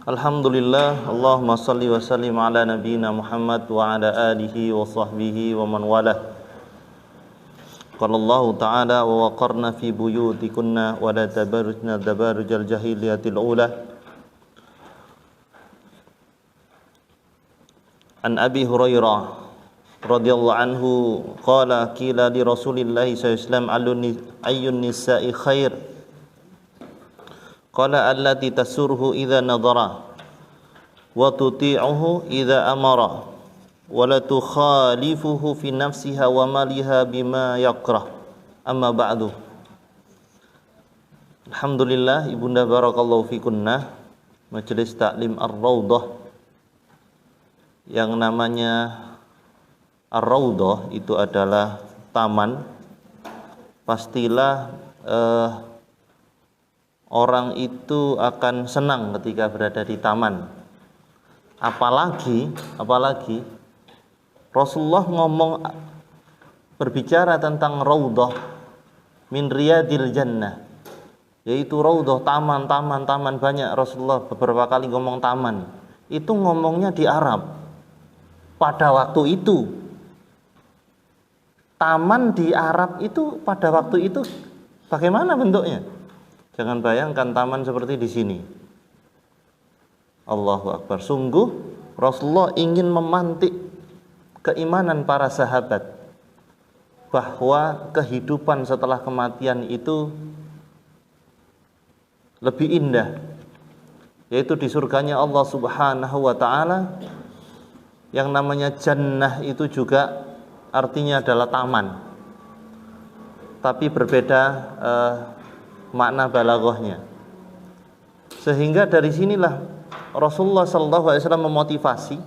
Alhamdulillah, Allahumma salli wa sallim ala nabiyyina Muhammad wa ala alihi wa sahbihi wa man walah. Qala Allah ta'ala wa waqarna fi buyutikunna wa la tabarrujna tabarrujal jahiliyatil ula. An Abi Hurairah radhiyallahu anhu qala qila li Rasulillah sallallahu alaihi wasallam ayyun nisa'i khair. Qala allati tasurhu idza nadara wa tuti'uhu idza amara wa la tukhalifuhu fi nafsiha wa maliha bima yakrah. Amma ba'du. Alhamdulillah, ibunda barakallahu fikunna, Majelis Taklim Ar-Raudhah. Yang namanya Ar-Raudhah itu adalah taman. Pastilah orang itu akan senang ketika berada di taman. Apalagi Rasulullah berbicara tentang raudhah min riyadil jannah, yaitu raudhah, taman banyak. Rasulullah beberapa kali ngomong taman. Itu ngomongnya di Arab. Pada waktu itu taman di Arab itu pada waktu itu bagaimana bentuknya? Jangan bayangkan taman seperti di sini. Allahu Akbar. Sungguh Rasulullah ingin memantik keimanan para sahabat bahwa kehidupan setelah kematian itu lebih indah, yaitu di surganya Allah Subhanahu wa ta'ala. Yang namanya jannah itu juga artinya adalah taman, tapi berbeda makna balaghahnya. Sehingga dari sinilah Rasulullah SAW memotivasi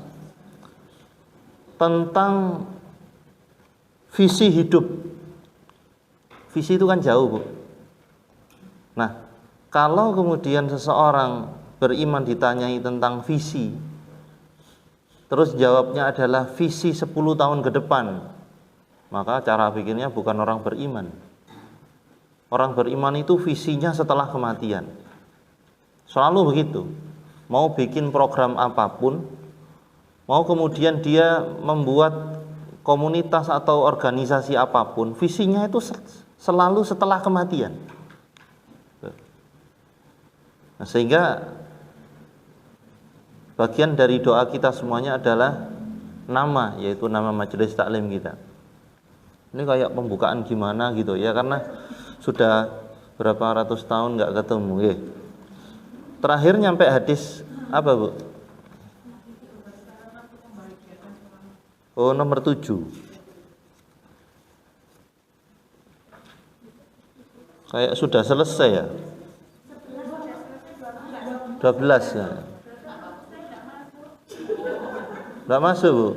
tentang visi hidup. Visi itu kan jauh, Bu. Nah, kalau kemudian seseorang beriman ditanyai tentang visi, terus jawabnya adalah visi 10 tahun ke depan, maka cara pikirnya bukan orang beriman. Orang beriman itu visinya setelah kematian. Selalu begitu. Mau bikin program apapun, mau kemudian dia membuat komunitas atau organisasi apapun, visinya itu selalu setelah kematian. Nah, sehingga bagian dari doa kita semuanya adalah nama, yaitu nama majelis taklim kita. Ini kayak pembukaan gimana gitu ya, karena sudah berapa ratus tahun nggak ketemu ya. Terakhir nyampe hadis apa, Bu? Oh, nomor 7. Kayak sudah selesai ya. 12 ya. Nggak masuk, Bu.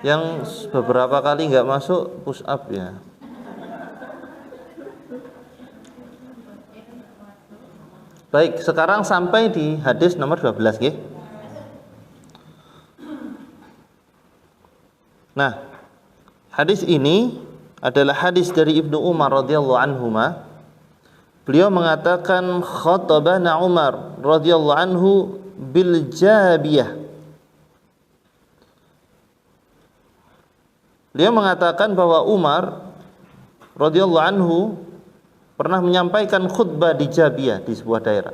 Yang beberapa kali nggak masuk push up ya. Baik, sekarang sampai di hadis nomor 12 nggih. Nah, hadis ini adalah hadis dari Ibnu Umar radhiyallahu anhuma. Beliau mengatakan khatabana Umar radhiyallahu anhu bil jabiyah. Beliau mengatakan bahwa Umar radhiyallahu anhu pernah menyampaikan khutbah di Jabiyah, di sebuah daerah.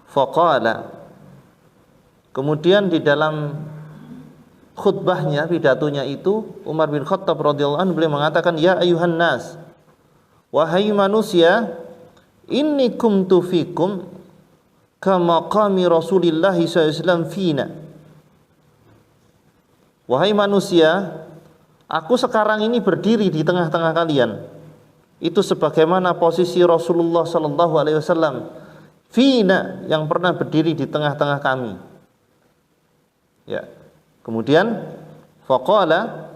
Faqala, kemudian di dalam khutbahnya, pidatonya itu, Umar bin Khattab radhiyallahu anhu beliau mengatakan, ya ayuhan nas, wahai manusia, inni kumtu fikum kama qami Rasulillah sallallahu alaihi wasallam fina. Wahai manusia, aku sekarang ini berdiri di tengah-tengah kalian. Itu sebagaimana posisi Rasulullah sallallahu alaihi wasallam fina, yang pernah berdiri di tengah-tengah kami. Ya. Kemudian faqala,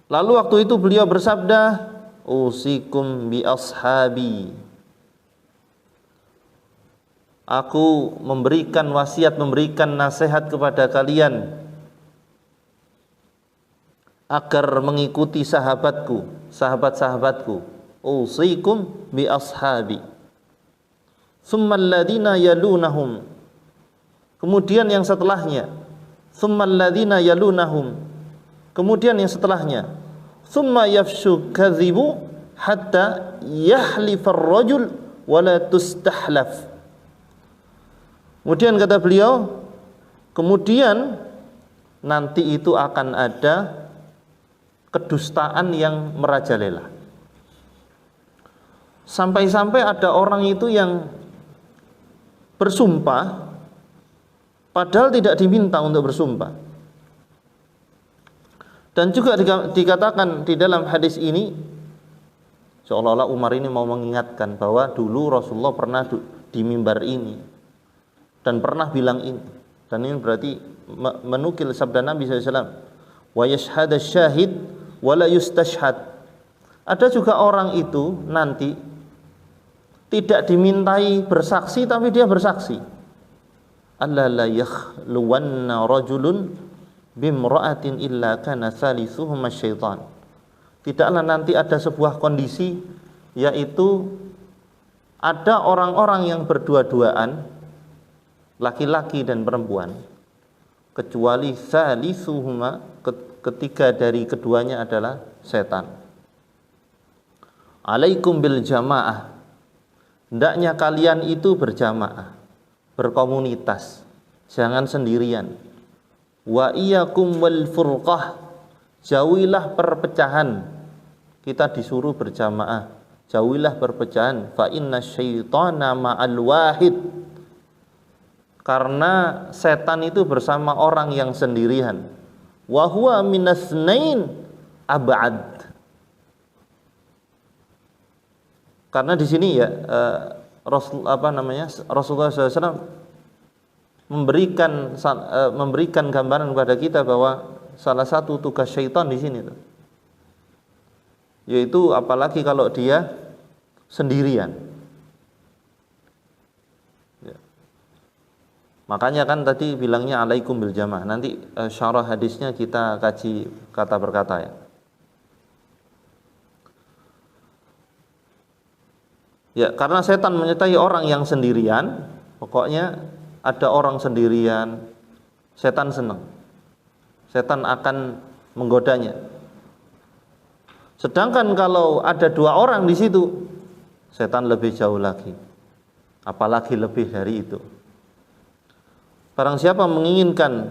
lalu waktu itu beliau bersabda, usikum bi ashabi. Aku memberikan wasiat, memberikan nasihat kepada kalian agar mengikuti sahabatku, sahabat-sahabatku. usikum bi ashabi tsummal ladzina yalunahum, kemudian yang setelahnya, tsummal ladzina yalunahum, kemudian yang setelahnya, tsumma yafshu kadzibu hatta yahlifar rajul wala tustahlaf. Kemudian kata beliau, kemudian nanti itu akan ada kedustaan yang merajalela. Sampai-sampai ada orang itu yang bersumpah padahal tidak diminta untuk bersumpah. Dan juga dikatakan di dalam hadis ini, seolah-olah Umar ini mau mengingatkan bahwa dulu Rasulullah pernah di mimbar ini dan pernah bilang ini. Dan ini berarti menukil sabda Nabi SAW, wa yashhadu syahid wa la yustashhad. Ada juga orang itu nanti tidak dimintai bersaksi tapi dia bersaksi. Alla la yakhluwanna rajulun bimra'atin illa kana salisuhuma syaitan. Tidaklah nanti ada sebuah kondisi, yaitu ada orang-orang yang berdua-duaan, laki-laki dan perempuan, kecuali salisuhuma, ketiga dari keduanya adalah setan. Alaikum bil jamaah, hendaknya kalian itu berjamaah, berkomunitas, jangan sendirian. Wa iyyakum wal furqah, jauhilah perpecahan. Kita disuruh berjamaah, jauhilah perpecahan. Fa inna syaitana ma'al wahid, karena setan itu bersama orang yang sendirian. Wa huwa minasnain ab'ad. Karena di sini ya Rasulullah SAW memberikan gambaran kepada kita bahwa salah satu tugas syaitan di sini tuh, yaitu apalagi kalau dia sendirian. Ya. Makanya kan tadi bilangnya alaikum bil jamaah. Nanti syarah hadisnya kita kaji kata per kata ya. Ya, karena setan menyertai orang yang sendirian, pokoknya ada orang sendirian, setan senang. Setan akan menggodanya. Sedangkan kalau ada dua orang di situ, setan lebih jauh lagi. Apalagi lebih dari itu. Barang siapa menginginkan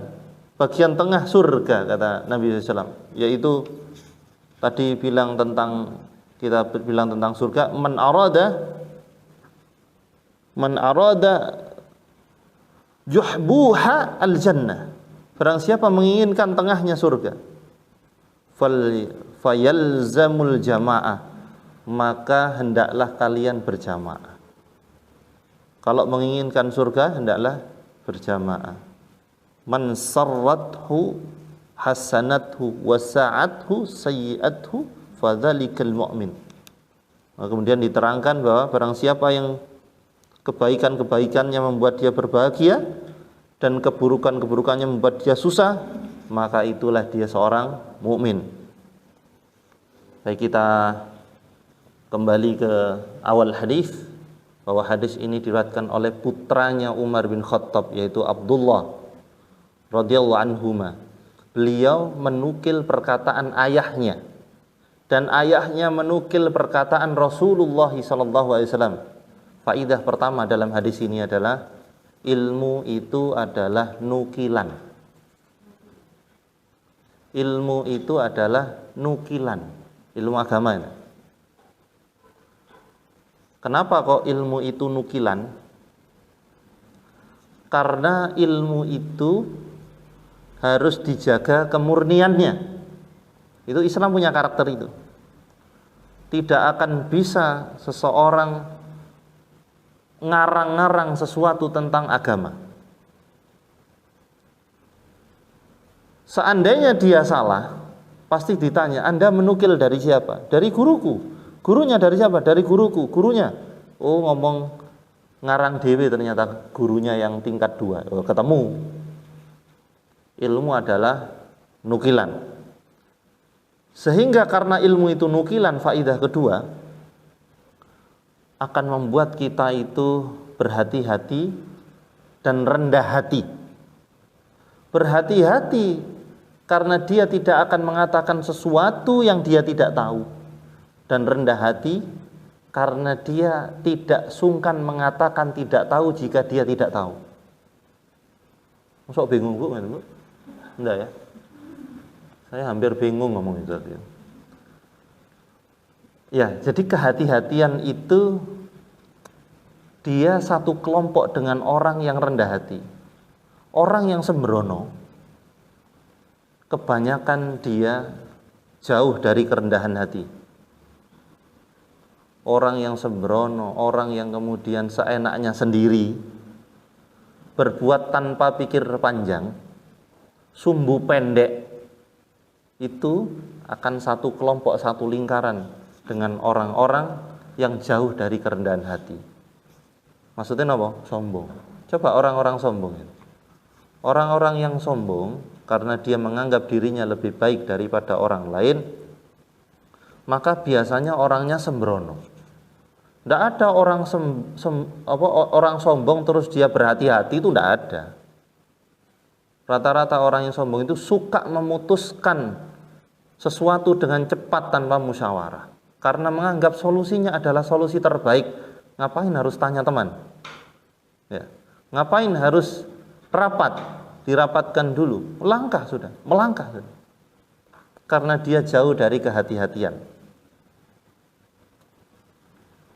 bagian tengah surga, kata Nabi SAW, yaitu tadi kita bilang tentang surga, man arada juhbuha al-jannah, barang siapa menginginkan tengahnya surga, fayalzamul jamaah, maka hendaklah kalian berjamaah. Kalau menginginkan surga, hendaklah berjamaah. Man sarrathu hasanathu wa sa'athu sayyi'athu fadzalikal mu'min. Kemudian diterangkan bahwa barang siapa yang kebaikan-kebaikannya membuat dia berbahagia dan keburukan-keburukannya membuat dia susah, maka itulah dia seorang mukmin. Baik, kita kembali ke awal hadis, bahwa hadis ini diriwayatkan oleh putranya Umar bin Khattab, yaitu Abdullah radhiyallahu anhuma. Beliau menukil perkataan ayahnya, dan ayahnya menukil perkataan Rasulullah SAW. Faidah pertama dalam hadis ini adalah ilmu itu adalah nukilan. Ilmu itu adalah nukilan, ilmu agama ini. Kenapa kok ilmu itu nukilan? Karena ilmu itu harus dijaga kemurniannya. Itu Islam punya karakter itu. Tidak akan bisa seseorang ngarang-ngarang sesuatu tentang agama. Seandainya dia salah, pasti ditanya, Anda menukil dari siapa? Dari guruku. Gurunya dari siapa? Dari guruku. Gurunya, oh ngomong ngarang dewe, ternyata gurunya yang tingkat 2. Oh, ketemu. Ilmu adalah nukilan. Sehingga karena ilmu itu nukilan, faidah kedua, akan membuat kita itu berhati-hati dan rendah hati. Berhati-hati karena dia tidak akan mengatakan sesuatu yang dia tidak tahu, dan rendah hati karena dia tidak sungkan mengatakan tidak tahu jika dia tidak tahu. Masuk bingung Bu? Enggak ya? Saya hampir bingung ngomong itu. Ya, jadi kehati-hatian itu dia satu kelompok dengan orang yang rendah hati. Orang yang sembrono, kebanyakan dia jauh dari kerendahan hati. Orang yang sembrono, orang yang kemudian seenaknya sendiri, berbuat tanpa pikir panjang, sumbu pendek, itu akan satu kelompok, satu lingkaran dengan orang-orang yang jauh dari kerendahan hati. Maksudnya apa? Sombong. Coba orang-orang sombong. Orang-orang yang sombong karena dia menganggap dirinya lebih baik daripada orang lain, maka biasanya orangnya sembrono. Tidak ada orang orang sombong terus dia berhati-hati, itu tidak ada. Rata-rata orang yang sombong itu suka memutuskan sesuatu dengan cepat tanpa musyawarah. Karena menganggap solusinya adalah solusi terbaik. Ngapain harus tanya teman? Ya. Ngapain harus rapat? Dirapatkan dulu. Melangkah sudah. Karena dia jauh dari kehati-hatian.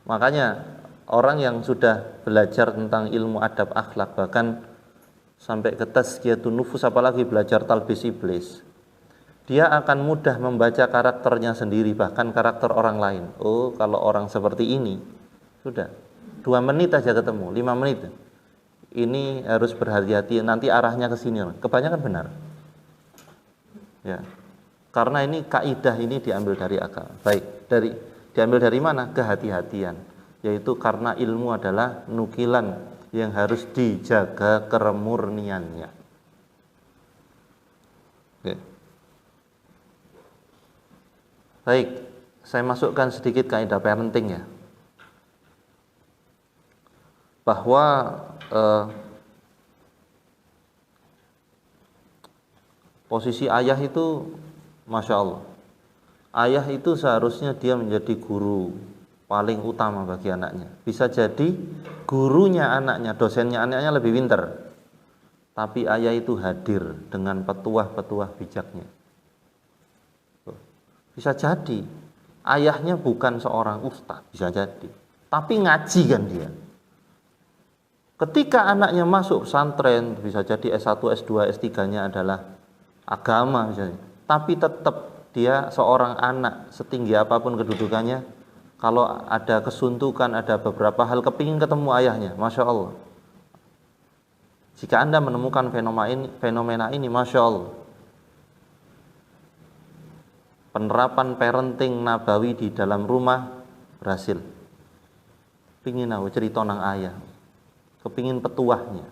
Makanya orang yang sudah belajar tentang ilmu adab akhlak, bahkan sampai ke tazkiyatun nufus, apalagi belajar talbis iblis, dia akan mudah membaca karakternya sendiri, bahkan karakter orang lain. Oh, kalau orang seperti ini, sudah 2 menit aja ketemu, 5 menit. Ini harus berhati-hati, nanti arahnya ke sini. Kebanyakan benar. Ya. Karena ini kaidah ini diambil dari akal. Baik, diambil dari mana? Kehati-hatian. Yaitu karena ilmu adalah nukilan yang harus dijaga kemurniannya. Oke. Baik, saya masukkan sedikit kaidah parenting ya. Bahwa posisi ayah itu, Masya Allah, ayah itu seharusnya dia menjadi guru paling utama bagi anaknya. Bisa jadi gurunya anaknya, dosennya anaknya lebih pintar, tapi ayah itu hadir dengan petuah-petuah bijaknya. Bisa jadi ayahnya bukan seorang ustadz, bisa jadi, tapi ngaji kan dia. Ketika anaknya masuk pesantren, bisa jadi S1, S2, S3-nya adalah agama misalnya, tapi tetap dia seorang anak, setinggi apapun kedudukannya, kalau ada kesuntukan, ada beberapa hal kepingin ketemu ayahnya, Masya Allah. Jika Anda menemukan fenomena ini, Masya Allah, penerapan parenting nabawi di dalam rumah berhasil. Pingin aku cerita nang ayah, kepingin petuahnya,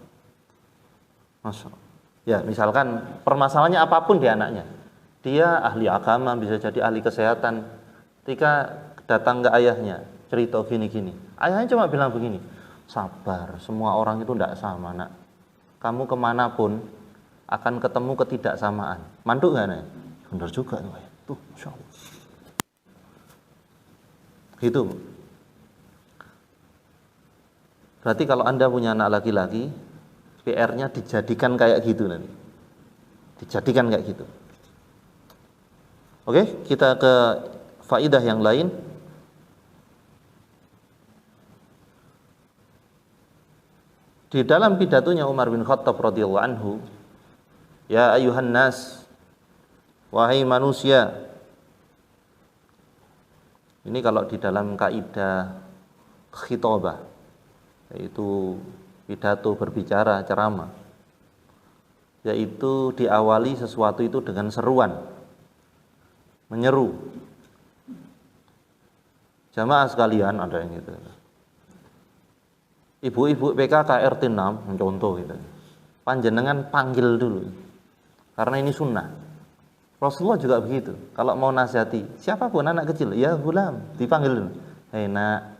Masya Allah. Ya, misalkan permasalahannya apapun di anaknya, dia ahli agama, bisa jadi ahli kesehatan. Ketika datang ke ayahnya, cerita gini-gini, ayahnya cuma bilang begini, sabar, semua orang itu tidak sama nak. Kamu kemanapun akan ketemu ketidaksamaan. Manduk gak nih? Benar juga tuh ayah. Tuh, Masya Allah. Gitu. Berarti kalau Anda punya anak laki-laki, PR-nya dijadikan kayak gitu nanti. Dijadikan kayak gitu. Oke, kita ke faidah yang lain. Di dalam pidatonya Umar bin Khattab radhiyallahu anhu, ya ayuhan nas, wahai manusia. Ini kalau di dalam kaidah khitabah, yaitu pidato, berbicara, ceramah, yaitu diawali sesuatu itu dengan seruan, menyeru. Jamaah sekalian, ada yang gitu. Ibu-ibu PKK RT 6, contoh gitu. Panjenengan panggil dulu, karena ini sunnah. Rasulullah juga begitu. Kalau mau nasihati siapapun anak kecil, ya gulam, dipanggil dulu. Hei nak,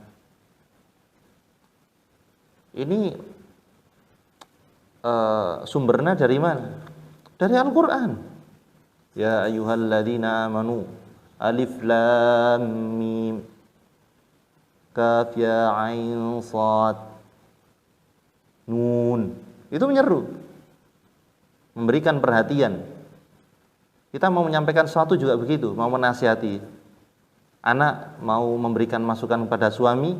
Ini sumbernya dari mana? Dari Al-Quran. Ya ayyuhalladzina amanu alif lam mim kaf ya ain sad nun. Itu menyeru, memberikan perhatian. Kita mau menyampaikan sesuatu juga begitu, mau menasihati. Anak mau memberikan masukan kepada suami,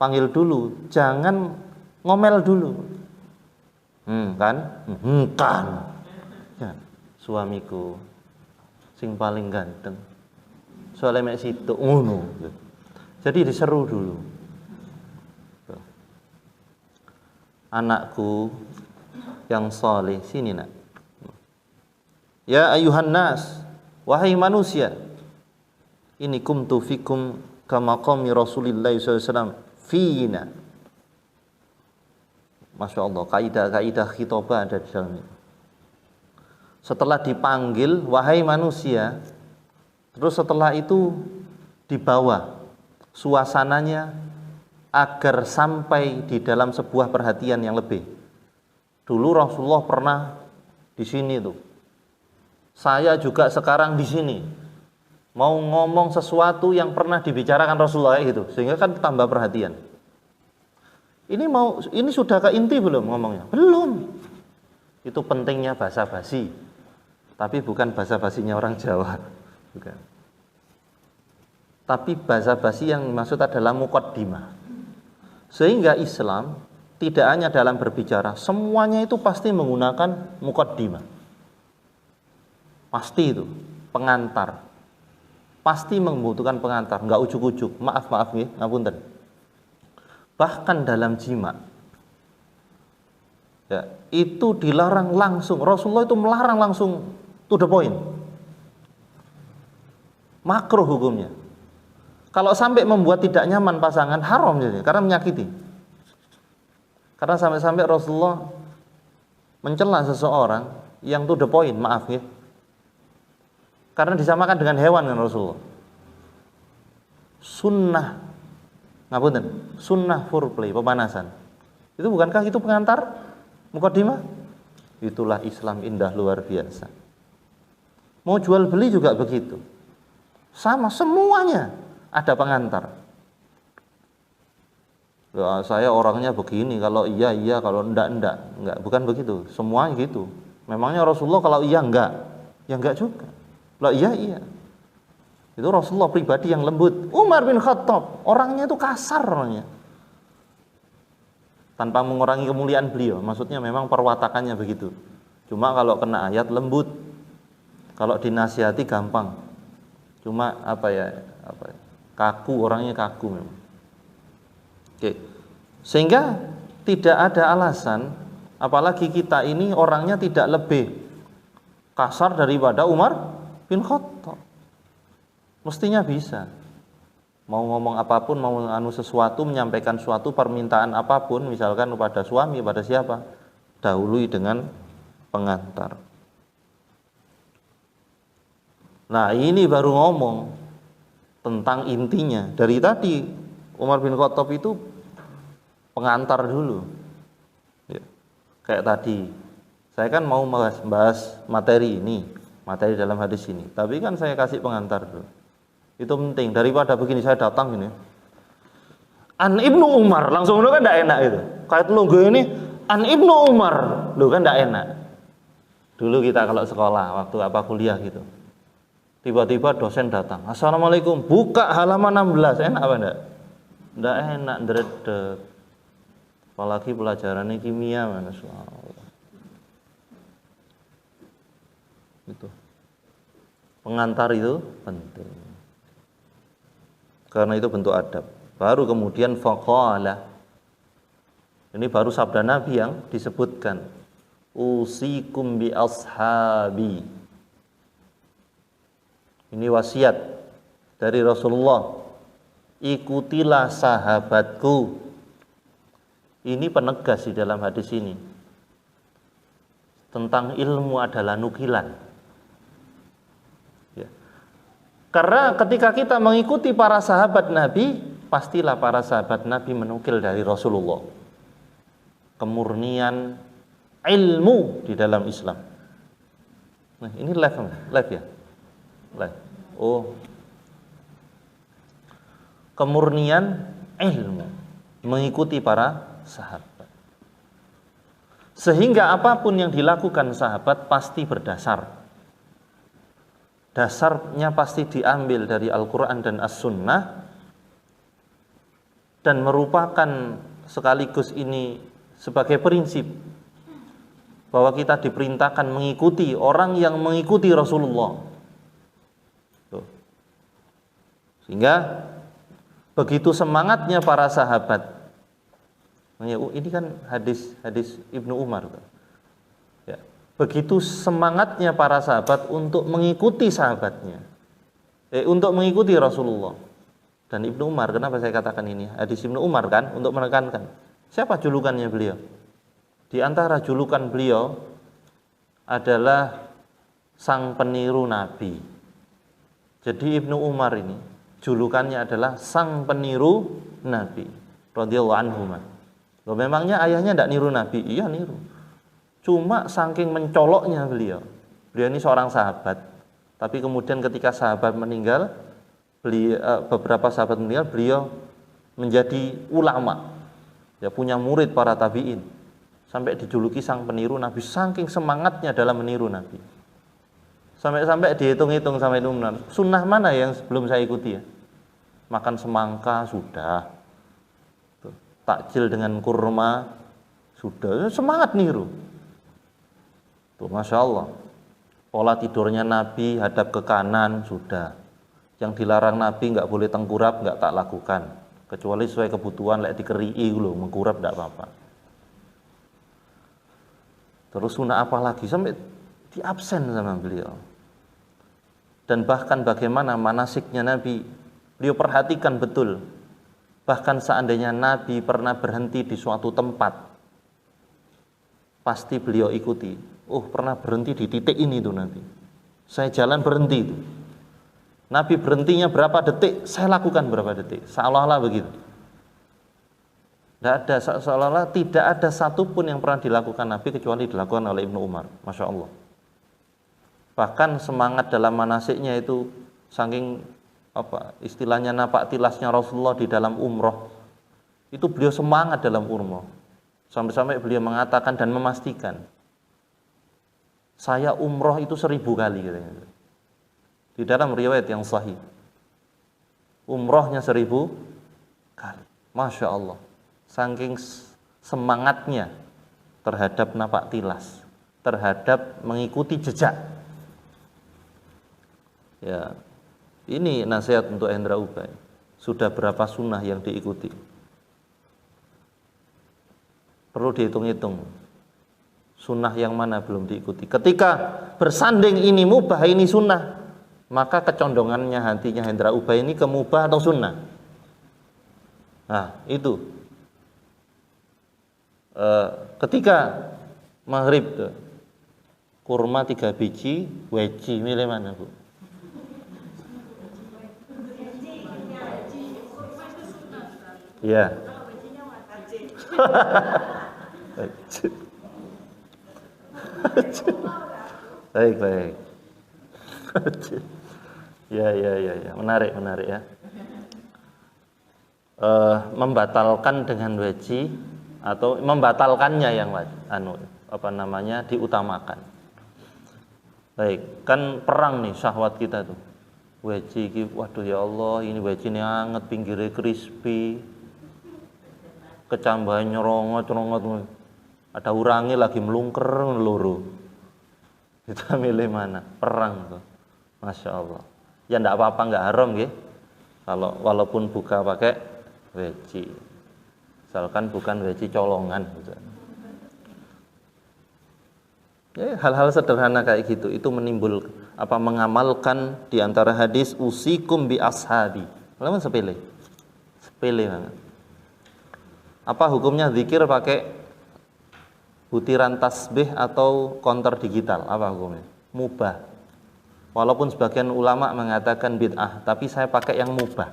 panggil dulu, jangan ngomel dulu. Kan? Ya, suamiku sing paling ganteng. Soalnya mek situ ngono. Jadi diseru dulu. Anakku yang saleh, sini nak. Ya ayuhan nas, wahai manusia, ini kumtu fikum kama qami Rasulillah sallallahu alaihi wasallam fina. Masya Allah, kaidah-kaidah khitobah ada di dalam itu. Setelah dipanggil, wahai manusia, terus setelah itu dibawa suasananya agar sampai di dalam sebuah perhatian yang lebih. Dulu Rasulullah pernah di sini tuh. Saya juga sekarang di sini. Mau ngomong sesuatu yang pernah dibicarakan Rasulullah gitu, sehingga kan tambah perhatian. Ini sudah ke inti belum ngomongnya? Belum. Itu pentingnya basa-basi. Tapi bukan basa-basinya orang Jawa. Bukan. Tapi basa-basi yang maksud adalah muqaddimah. Sehingga Islam tidak hanya dalam berbicara, semuanya itu pasti menggunakan muqaddimah. Pasti itu, pengantar. Pasti membutuhkan pengantar, enggak ujuk-ujuk. Maaf nggih, ngapunten. Bahkan dalam jima, ya, itu dilarang langsung. Rasulullah itu melarang langsung to the point. Makruh hukumnya. Kalau sampai membuat tidak nyaman pasangan, haram jadi, karena menyakiti. Karena sampai-sampai Rasulullah mencela seseorang yang to the point, maaf ya. Karena disamakan dengan hewan kan Rasulullah. Sunnah foreplay, pemanasan. Itu bukankah itu pengantar? Muqaddimah? Itulah Islam indah luar biasa. Mau jual beli juga begitu. Sama, semuanya ada pengantar. Ya, saya orangnya begini, kalau iya, kalau enggak. Bukan begitu, semuanya gitu. Memangnya Rasulullah kalau iya enggak? Ya enggak juga. Kalau iya. Itu Rasulullah pribadi yang lembut. Umar bin Khattab, orangnya itu kasar orangnya. Tanpa mengurangi kemuliaan beliau, maksudnya memang perwatakannya begitu. Cuma kalau kena ayat lembut. Kalau dinasihati gampang. Cuma kaku, orangnya kaku memang. Oke. Sehingga tidak ada alasan, apalagi kita ini orangnya tidak lebih kasar daripada Umar bin Khattab. Mestinya bisa. Mau ngomong apapun, mau sesuatu, menyampaikan suatu permintaan apapun, misalkan kepada suami, pada siapa, dahului dengan pengantar. Nah, ini baru ngomong tentang intinya. Dari tadi Umar bin Khattab itu pengantar dulu. Ya. Kayak tadi, saya kan mau bahas materi ini, materi dalam hadis ini. Tapi kan saya kasih pengantar dulu. Itu penting, daripada begini saya datang ini An Ibnu Umar, langsung lu kan enggak enak itu. Kayak logo ini An Ibnu Umar, lu kan enggak enak. Dulu kita kalau sekolah waktu kuliah gitu. Tiba-tiba dosen datang. Assalamualaikum, buka halaman 16. Enak apa enggak? Enggak enak, ndredeg. Apalagi pelajarannya kimia, masyaallah. Itu. Pengantar itu penting. Karena itu bentuk adab. Baru kemudian faqala. Ini baru sabda Nabi yang disebutkan. Usikum bi ashabi. Ini wasiat dari Rasulullah. Ikutilah sahabatku. Ini penegas di dalam hadis ini. Tentang ilmu adalah nukilan. Karena ketika kita mengikuti para sahabat Nabi, pastilah para sahabat Nabi menukil dari Rasulullah. kemurnian ilmu di dalam Islam. Nah, ini live ya? Live. Oh. Kemurnian ilmu mengikuti para sahabat. Sehingga apapun yang dilakukan sahabat pasti berdasar. Dasarnya pasti diambil dari Al-Quran dan As-Sunnah, dan merupakan sekaligus ini sebagai prinsip bahwa kita diperintahkan mengikuti orang yang mengikuti Rasulullah. Tuh. Sehingga begitu semangatnya para sahabat. Ini kan hadis Ibnu Umar. Ya. Begitu semangatnya para sahabat untuk mengikuti sahabatnya, untuk mengikuti Rasulullah. Dan Ibnu Umar, kenapa saya katakan ini? Hadis Ibnu Umar kan, untuk menekankan. Siapa julukannya beliau? Di antara julukan beliau adalah sang peniru Nabi. Jadi Ibnu Umar ini julukannya adalah sang peniru Nabi radhiyallahu anhu. Loh, memangnya ayahnya tidak niru Nabi? Iya niru. Cuma saking mencoloknya beliau ini seorang sahabat. Tapi kemudian ketika sahabat meninggal, beberapa sahabat meninggal, beliau menjadi ulama. Ya, punya murid para tabi'in. Sampai dijuluki sang peniru Nabi, saking semangatnya dalam meniru Nabi. Sampai dihitung-hitung sampai itu benar. Sunnah mana yang belum saya ikuti ya? Makan semangka sudah. Takjil dengan kurma sudah. Semangat niru. Tuh, Masya Allah. Pola tidurnya Nabi hadap ke kanan sudah. Yang dilarang Nabi nggak boleh tengkurap, nggak tak lakukan. Kecuali sesuai kebutuhan, lek dikerii loh, mengkurap nggak apa-apa. Terus sunnah apa lagi? Sampai diabsen sama beliau. Dan bahkan bagaimana manasiknya Nabi, beliau perhatikan betul. Bahkan seandainya Nabi pernah berhenti di suatu tempat, pasti beliau ikuti. Oh, pernah berhenti di titik ini tuh Nabi. Saya jalan berhenti itu. Nabi berhentinya berapa detik, saya lakukan berapa detik. Seolah-olah begitu. Tidak ada, seolah-olah tidak ada satupun yang pernah dilakukan Nabi kecuali dilakukan oleh Ibnu Umar. Masya Allah. Bahkan semangat dalam manasiknya itu saking istilahnya napak tilasnya Rasulullah di dalam umroh. Itu beliau semangat dalam umroh. Sampai-sampai beliau mengatakan dan memastikan, saya umroh itu 1000 kali katanya. Di dalam riwayat yang sahih. Umrohnya 1000 kali. Masya Allah. Saking semangatnya terhadap napak tilas, terhadap mengikuti jejak. Ya, ini nasihat untuk Hendra Ubay. Sudah berapa sunnah yang diikuti? Perlu dihitung-hitung. Sunnah yang mana belum diikuti? Ketika bersanding ini mubah, ini sunnah, maka kecondongannya hatinya Hendra Ubay ini ke mubah atau sunnah. Nah, itu. Ketika maghrib tuh, kurma 3 biji, weci milih mana Bu? Iya. Baik. Ya, menarik ya. Membatalkan dengan weci atau membatalkannya yang diutamakan. Baik, kan perang nih syahwat kita tuh. Weci iki, waduh ya Allah, ini weci ini anget, pinggirnya crispy. Kecambahan nyerongot. Ada urangnya lagi melungker loro. Kita milih mana? Perang tuh. Masya Allah. Ya enggak apa-apa, enggak haram nggih. Kalau walaupun buka pakai weci. Misalkan bukan weci colongan gitu. Ya, hal-hal sederhana kayak gitu itu mengamalkan di antara hadis usikum bi ashabi. Lalu sepele banget. Apa hukumnya zikir pakai butiran tasbih atau counter digital? Apa hukumnya? Mubah. Walaupun sebagian ulama mengatakan bid'ah, tapi saya pakai yang mubah.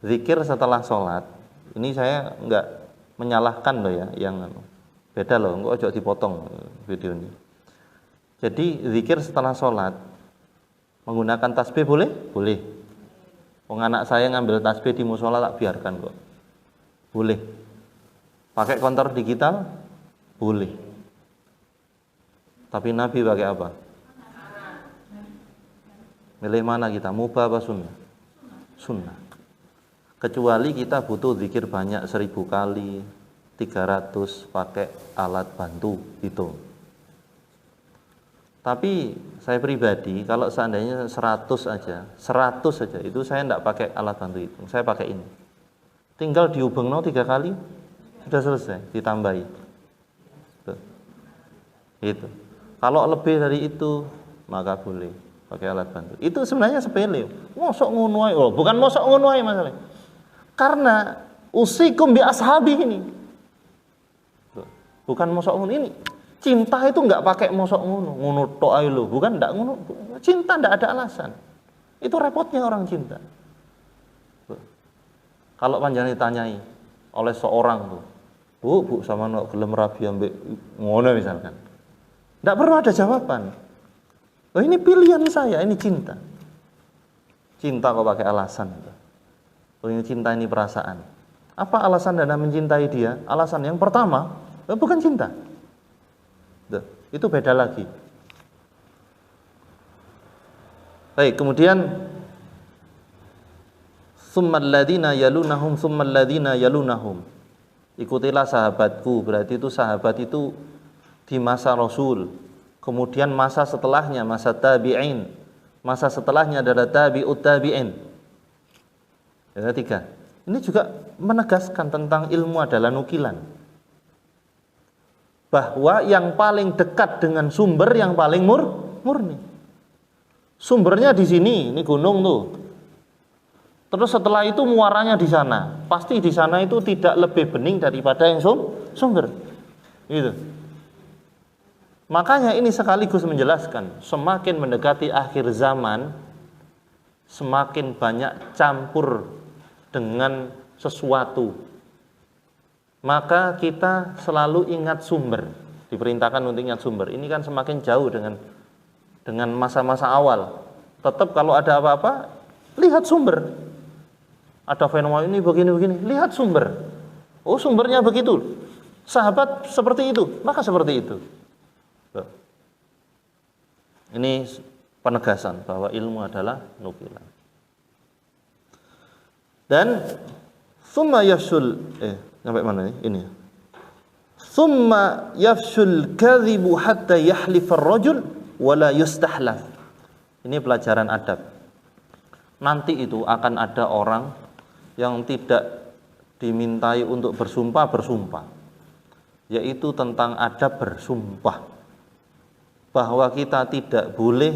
Zikir setelah sholat, ini saya enggak menyalahkan loh ya, yang beda loh, enggak ojo dipotong video ini. Jadi zikir setelah sholat menggunakan tasbih boleh? Boleh. Wong anak saya ngambil tasbih di musola tak biarkan kok. Boleh. Pakai konter digital? Boleh. Tapi Nabi pakai apa? Milih mana kita? Mubah apa sunnah? Sunnah. Kecuali kita butuh zikir banyak 1000 kali, 300 pakai alat bantu hitung. Tapi saya pribadi kalau seandainya 100 aja itu saya enggak pakai alat bantu hitung, saya pakai ini. Tinggal diubengno 3 kali sudah selesai, ditambahi. Tuh. Itu. Kalau lebih dari itu maka boleh pakai alat bantu. Itu sebenarnya sepele. Mosok ngono ae. Oh, bukan mosok ngono ae masalah. Karena usikum bi ashabi ini. Tuh. Bukan mosok ngono ini. Cinta itu enggak pakai mosok ngono tok ae lho, bukan enggak ngono. Cinta enggak ada alasan. Itu repotnya orang cinta. Kalau panjenengan ditanyai oleh seorang tuh, Bu sama nok gelem rabi ambek ngono misalkan. Enggak perlu ada jawaban. Oh ini pilihan saya, ini cinta. Cinta kok pakai alasan. Oh ini cinta, ini perasaan. Apa alasan Anda mencintai dia? Alasan yang pertama, bukan cinta. Itu beda lagi. Baik, kemudian summal ladzina yalunahum. Ikutilah sahabatku, berarti itu sahabat itu di masa Rasul. Kemudian masa setelahnya, masa tabi'in. Masa setelahnya adalah tabi'ut tabi'in. Yang ketiga, ini juga menegaskan tentang ilmu adalah nukilan. Bahwa yang paling dekat dengan sumber yang paling murni. Sumbernya di sini, ini gunung tuh. Terus setelah itu muaranya di sana. Pasti di sana itu tidak lebih bening daripada yang sumber. Gitu. Makanya ini sekaligus menjelaskan, semakin mendekati akhir zaman, semakin banyak campur dengan sesuatu. Maka kita selalu ingat sumber, diperintahkan untuk ingat sumber. Ini kan semakin jauh dengan masa-masa awal. Tetap kalau ada apa-apa, lihat sumber. Ada fenomena ini begini-begini, lihat sumber. Oh sumbernya begitu. Sahabat seperti itu, maka seperti itu. Ini penegasan bahwa ilmu adalah nukilan. Dan summa yafsul sampai mana ini? Summa yafsul kadhibu hatta yahlif ar-rajul wala yustahlaf. Ini pelajaran adab. Nanti itu akan ada orang yang tidak dimintai untuk bersumpah, yaitu tentang adab bersumpah. Bahwa kita tidak boleh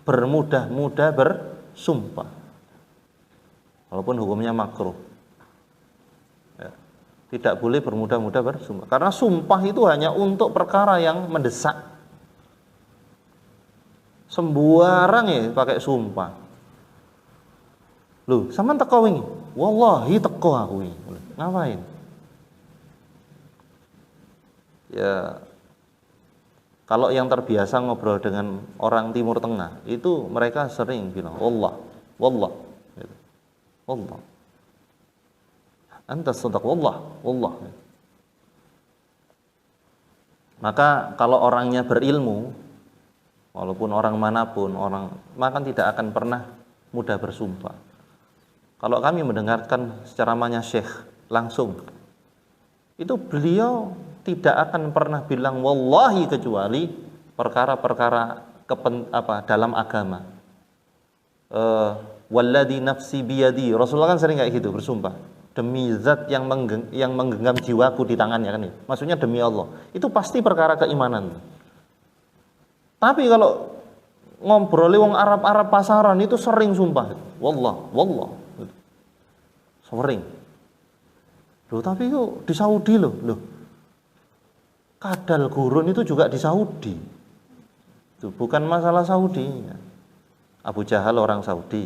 bermudah-mudah bersumpah. Walaupun hukumnya makruh. Tidak boleh bermudah-mudah bersumpah. Karena sumpah itu hanya untuk perkara yang mendesak. Sembarang ya pakai sumpah. Loh, sampean teko wingi? Wallahi teko aku wingi. Ngapain? Ya kalau yang terbiasa ngobrol dengan orang Timur Tengah, itu mereka sering bilang wallah. Gitu. Wallah. Anta shadaq wallah. Maka kalau orangnya berilmu, walaupun orang manapun, maka tidak akan pernah mudah bersumpah. Kalau kami mendengarkan ceramahnya Syekh langsung, itu beliau tidak akan pernah bilang wallahi kecuali perkara-perkara dalam agama. Walladzi nafsi biyadi. Rasulullah kan sering kayak gitu bersumpah. Demi zat yang menggenggam jiwaku di tangannya kan ya. Maksudnya demi Allah. Itu pasti perkara keimanan. Tapi kalau ngobroli wong Arab pasaran itu sering sumpah. Wallah. Sering. Loh, tapi kok di Saudi loh. Kadal gurun itu juga di Saudi. Itu bukan masalah Saudi. Abu Jahal orang Saudi.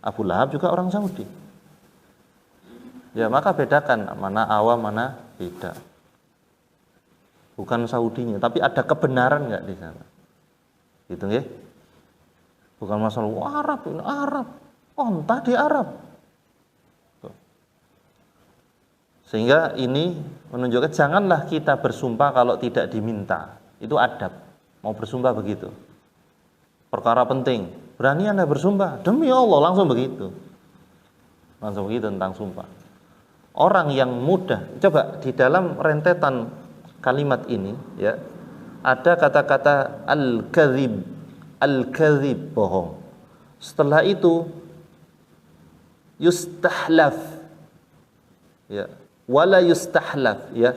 Abu Lahab juga orang Saudi. Ya, maka bedakan mana awam, mana beda. Bukan Saudinya, tapi ada kebenaran nggak di sana? Gitu nggih. Bukan masalah Arab, ini Arab, onta di Arab. Sehingga ini menunjukkan janganlah kita bersumpah kalau tidak diminta. Itu adab. Mau bersumpah begitu. Perkara penting. Berani Anda bersumpah? Demi Allah, langsung begitu. Langsung begitu tentang sumpah. Orang yang mudah, coba di dalam rentetan kalimat ini ya, ada kata-kata al-kadzib. Al-kadzib, bohong. Setelah itu yustahlaf. Ya. Wala yustahlaf ya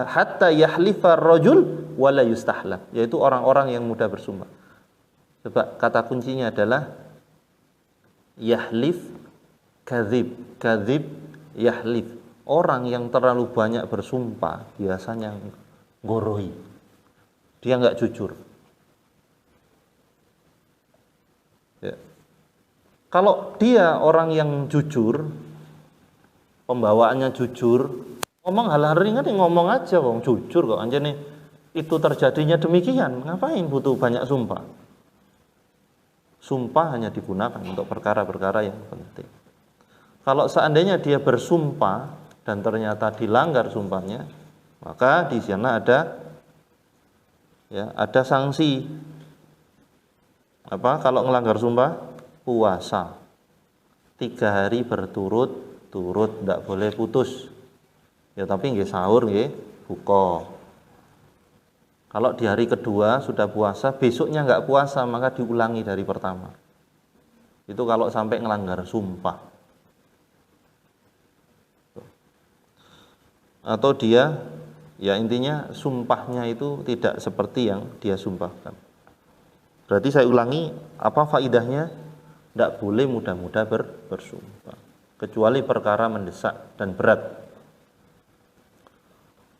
hatta yahlifa rajul wala yustahlaf, yaitu orang-orang yang mudah bersumpah. Coba kata kuncinya adalah yahlif, kadzib, kadzib, yahlif. Orang yang terlalu banyak bersumpah biasanya gorohi, dia nggak jujur ya. Kalau dia orang yang jujur, pembawaannya jujur, ngomong hal-hal ringan, ngomong aja, wong jujur kok anjene itu terjadinya demikian, ngapain butuh banyak sumpah? Sumpah hanya digunakan untuk perkara-perkara yang penting. Kalau seandainya dia bersumpah dan ternyata dilanggar sumpahnya, maka di sana ada ya, ada sanksi. Apa kalau melanggar sumpah? Puasa 3 hari berturut-turut, tidak boleh putus ya, tapi nggih sahur nggih buka. Kalau di hari kedua sudah puasa, besoknya nggak puasa, maka diulangi dari pertama. Itu kalau sampai ngelanggar sumpah. Atau dia ya intinya sumpahnya itu tidak seperti yang dia sumpahkan. Berarti saya ulangi, apa faidahnya? Tidak boleh mudah-mudah bersumpah, kecuali perkara mendesak dan berat.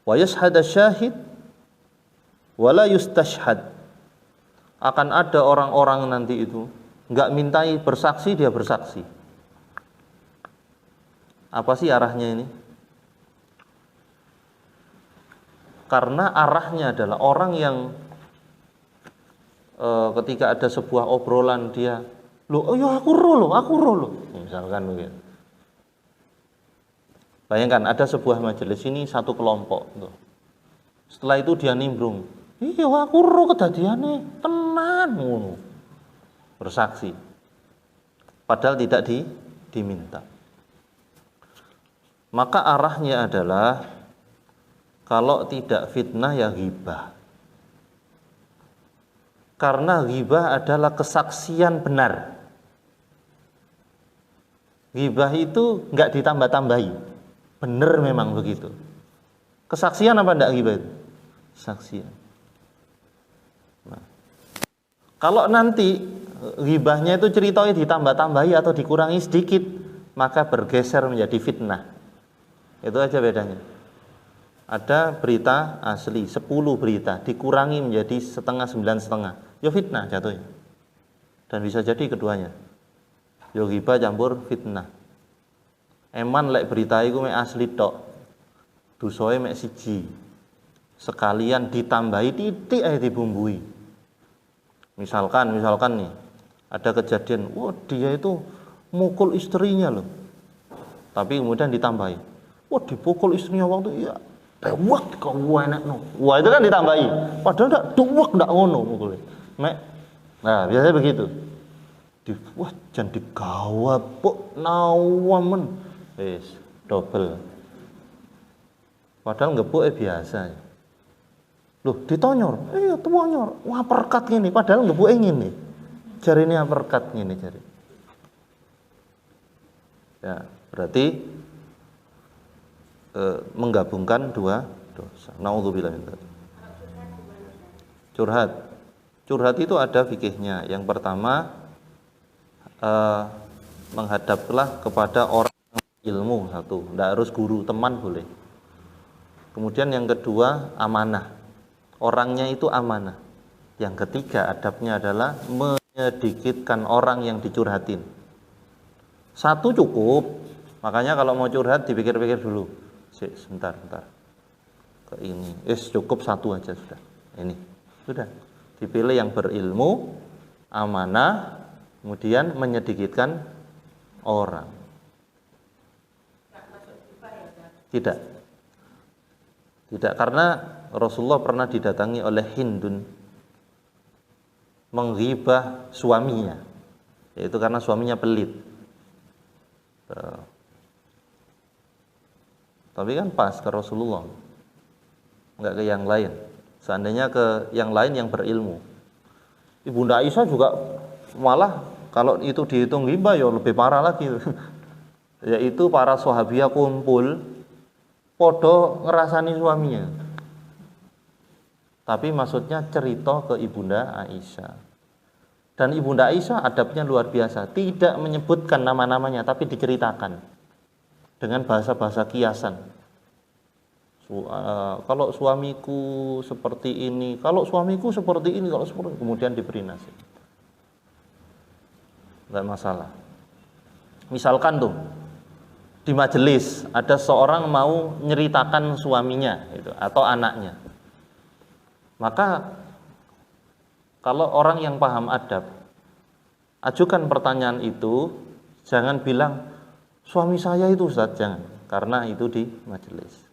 Wa yashhad syahid wala yustashhad. Akan ada orang-orang nanti itu enggak mintai bersaksi, dia bersaksi. Apa sih arahnya ini? Karena arahnya adalah orang yang ketika ada sebuah obrolan dia, loh, oh ya aku roh, misalkan begitu. Bayangkan ada sebuah majelis ini satu kelompok tuh. Setelah itu dia nimbrung, iya aku roh kedadiane tenan ngono. Bersaksi. Padahal tidak diminta. Maka arahnya adalah kalau tidak fitnah ya ghibah. Karena ghibah adalah kesaksian benar. Ghibah itu enggak ditambah-tambahi. Benar memang begitu. Kesaksian apa enggak ghibah itu? Kesaksian. Nah, kalau nanti ghibahnya itu ceritanya ditambah-tambahi atau dikurangi sedikit, maka bergeser menjadi fitnah. Itu aja bedanya. Ada berita asli 10 berita dikurangi menjadi setengah, 9,5, ya fitnah jatuhnya. Dan bisa jadi keduanya, ya ghibah campur fitnah. Eman lek berita iku mek asli tok, dosoe mek siji, sekalian ditambahi titik ae dibumbui. Misalkan nih ada kejadian, wah dia itu mukul istrinya loh, tapi kemudian ditambahi, wah dipukul istrinya waktu iya dewek kok enak no. Wah itu kan ditambahi. Padahal enggak dewek enggak ngono mukulnya. Mek. Nah, biasanya begitu. Wah jan digawapuk nawamen. Wis double. Padahal ngepuke biasa. Loh, ditonyor. Iya, tuonyor. Wah perkat ngene, padahal ngepuke ngene. Jarine perkat ngene jare. Ya, berarti menggabungkan dua dosa. Nauzubillah min dzalik. Curhat itu ada fikihnya. Yang pertama, menghadaplah kepada orang ilmu satu, tidak harus guru, teman boleh. Kemudian yang kedua, amanah. Orangnya itu amanah. Yang ketiga, adabnya adalah menyedikitkan orang yang dicurhatin. Satu cukup. Makanya kalau mau curhat dipikir-pikir dulu. Cek, sebentar. Ke ini. Cukup satu aja sudah. Ini. Sudah. Dipilih yang berilmu, amanah, kemudian menyedikitkan orang. Tidak. Tidak, karena Rasulullah pernah didatangi oleh Hindun menghibah suaminya. Yaitu karena suaminya pelit. Tapi kan pas ke Rasulullah, enggak ke yang lain. Seandainya ke yang lain yang berilmu. Ibunda Aisyah juga malah kalau itu dihitung ghibah ya lebih parah lagi. Yaitu para sahabiah kumpul podo ngerasani suaminya. Tapi maksudnya cerita ke Ibunda Aisyah. Dan Ibunda Aisyah adabnya luar biasa, tidak menyebutkan nama-namanya tapi diceritakan dengan bahasa-bahasa kiasan. Kalau suamiku seperti ini, kalau suamiku seperti ini, kalau seperti ini, kemudian diberi nasihat. Enggak masalah. Misalkan tuh di majelis ada seorang mau nyeritakan suaminya gitu, atau anaknya. Maka kalau orang yang paham adab, ajukan pertanyaan itu, jangan bilang suami saya itu Ustaz, jangan, karena itu di majelis.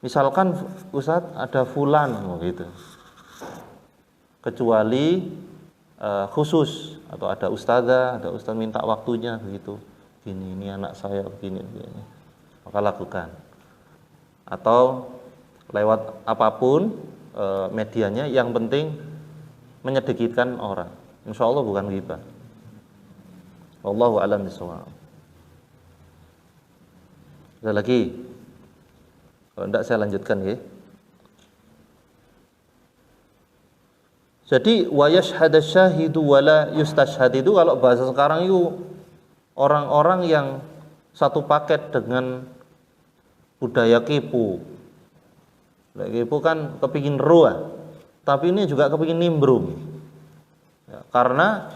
Misalkan Ustaz ada fulan gitu. Kecuali khusus atau ada ustazah minta waktunya begitu. Ini anak saya begini. Maka lakukan. Atau lewat apapun medianya, yang penting menyedikitkan orang. Insya Allah bukan ghibah. Wallahu a'lam bishawab. Ada lagi? Kalau tidak saya lanjutkan ya. Jadi wa yashhadu syahidu wala yustashhad itu kalau bahasa sekarang itu orang-orang yang satu paket dengan budaya kepo. Kepo kan kepingin ruah, tapi ini juga kepingin nimbrung. Ya, karena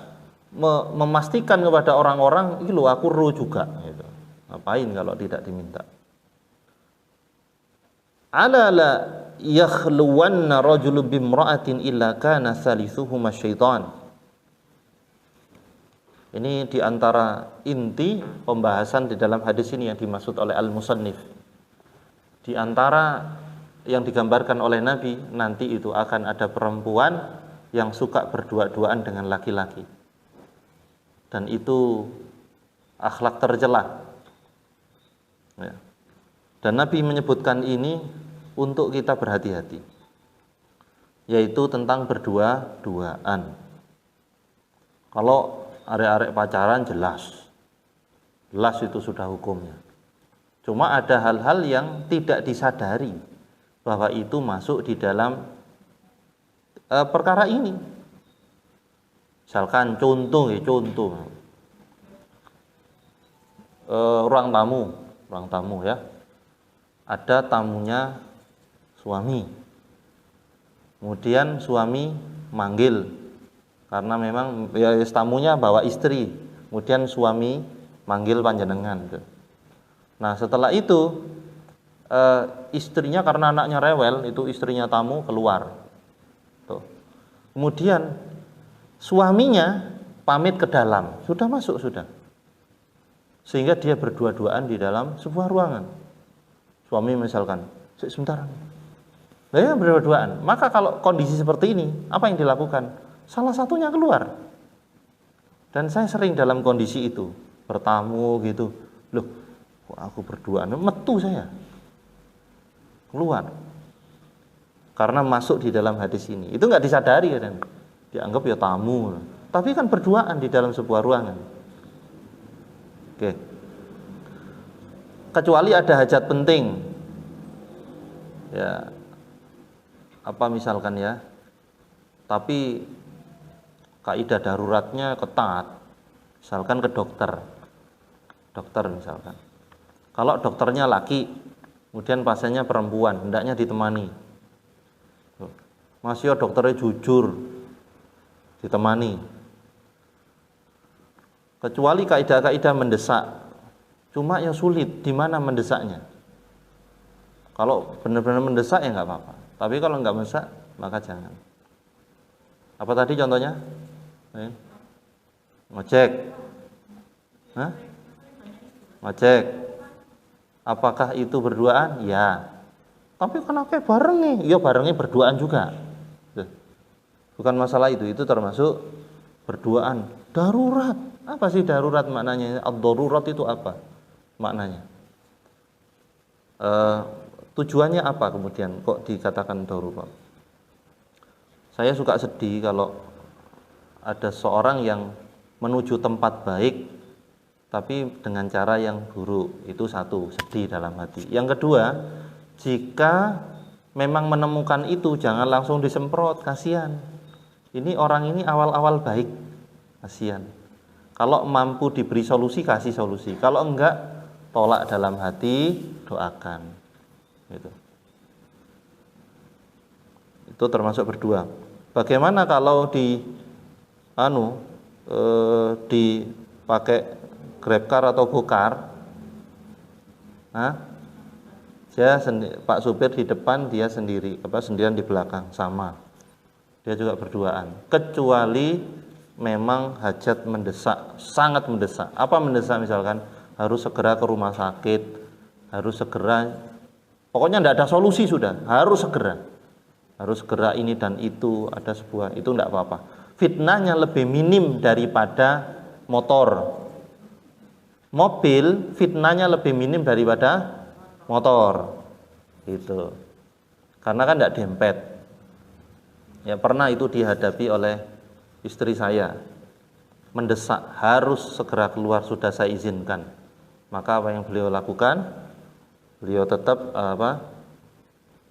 memastikan kepada orang-orang, ini loh aku ruh juga. Gitu. Ngapain kalau tidak diminta? Ala la yakhluwanna rajulun bimra'atin illa kana thalithuhuma syaitan. Ini diantara inti pembahasan di dalam hadis ini yang dimaksud oleh al-musannif. Di antara yang digambarkan oleh Nabi, nanti itu akan ada perempuan yang suka berdua-duaan dengan laki-laki. Dan itu akhlak tercela. Ya. Dan Nabi menyebutkan ini untuk kita berhati-hati, yaitu tentang berdua-duaan. Kalau arek-arek pacaran jelas itu sudah hukumnya. Cuma ada hal-hal yang tidak disadari bahwa itu masuk di dalam perkara ini. Misalkan contoh ruang tamu ya, ada tamunya suami, kemudian suami manggil karena memang ya tamunya bawa istri, kemudian suami manggil panjenengan. Nah setelah itu istrinya karena anaknya rewel, itu istrinya tamu keluar. Tuh. Kemudian suaminya pamit ke dalam, sudah masuk sudah. Sehingga dia berdua-duaan di dalam sebuah ruangan. Suami misalkan, sebentar. Nah, ya berdua-duaan. Maka kalau kondisi seperti ini, apa yang dilakukan? Salah satunya keluar. Dan saya sering dalam kondisi itu, bertamu gitu. Loh, kok aku berduaan? Metu saya. Keluar. Karena masuk di dalam hadis ini. Itu enggak disadari kan. Dianggap ya tamu. Tapi kan berduaan di dalam sebuah ruangan. Oke. Kecuali ada hajat penting. Ya. Apa misalkan ya? Tapi kaidah daruratnya ketat. Misalkan ke dokter. Dokter misalkan. Kalau dokternya laki, kemudian pasiennya perempuan, hendaknya ditemani. Masih dokternya jujur, ditemani. Kecuali kaidah-kaidah mendesak. Cuma yang sulit, di mana mendesaknya? Kalau benar-benar mendesak ya nggak apa-apa. Tapi kalau nggak mendesak maka jangan. Apa tadi contohnya? Ngojek. Hah? Ngojek. Apakah itu berduaan? Ya. Tapi kenapa bareng nih? Ya barengnya berduaan juga. Bukan masalah itu termasuk berduaan. Darurat. Apa sih darurat maknanya? Ad-darurat itu apa maknanya? Tujuannya apa kemudian kok dikatakan darurat? Saya suka sedih kalau ada seorang yang menuju tempat baik tapi dengan cara yang buruk. Itu satu, sedih dalam hati. Yang kedua, jika memang menemukan itu jangan langsung disemprot, kasihan. Ini orang ini awal-awal baik, kasihan. Kalau mampu diberi solusi, kasih solusi. Kalau enggak, tolak dalam hati, doakan. Gitu. Itu termasuk berdua. Bagaimana kalau dipakai GrabCar atau GoCar? Pak supir di depan, dia sendirian di belakang, sama. Dia juga berduaan. Kecuali memang hajat mendesak, sangat mendesak. Apa mendesak? Misalkan harus segera ke rumah sakit, harus segera, pokoknya tidak ada solusi sudah, harus segera ini dan itu, ada sebuah, itu tidak apa-apa. Fitnahnya lebih minim daripada motor. Mobil fitnahnya lebih minim daripada motor. Gitu. Karena kan tidak dempet. Ya pernah itu dihadapi oleh istri saya. Mendesak, harus segera keluar, sudah saya izinkan. Maka apa yang beliau lakukan? Beliau tetap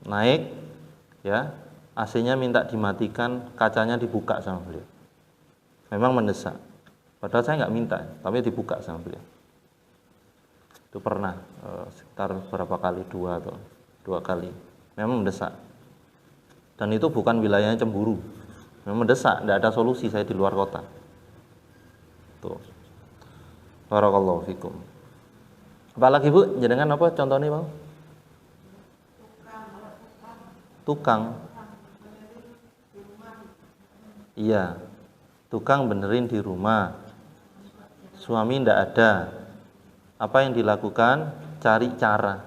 naik, ya, AC-nya minta dimatikan, kacanya dibuka sama beliau. Memang mendesak. Padahal saya nggak minta, tapi dibuka sama beliau. Itu pernah sekitar berapa kali, dua kali. Memang mendesak. Dan itu bukan wilayahnya cemburu. Memang mendesak, tidak ada solusi, saya di luar kota. Tuh. Barakallahu fikum. Apalagi Bu, jenengan apa contohnya Bang? Tukang. Iya. Tukang benerin di rumah. Suami tidak ada. Apa yang dilakukan? Cari cara.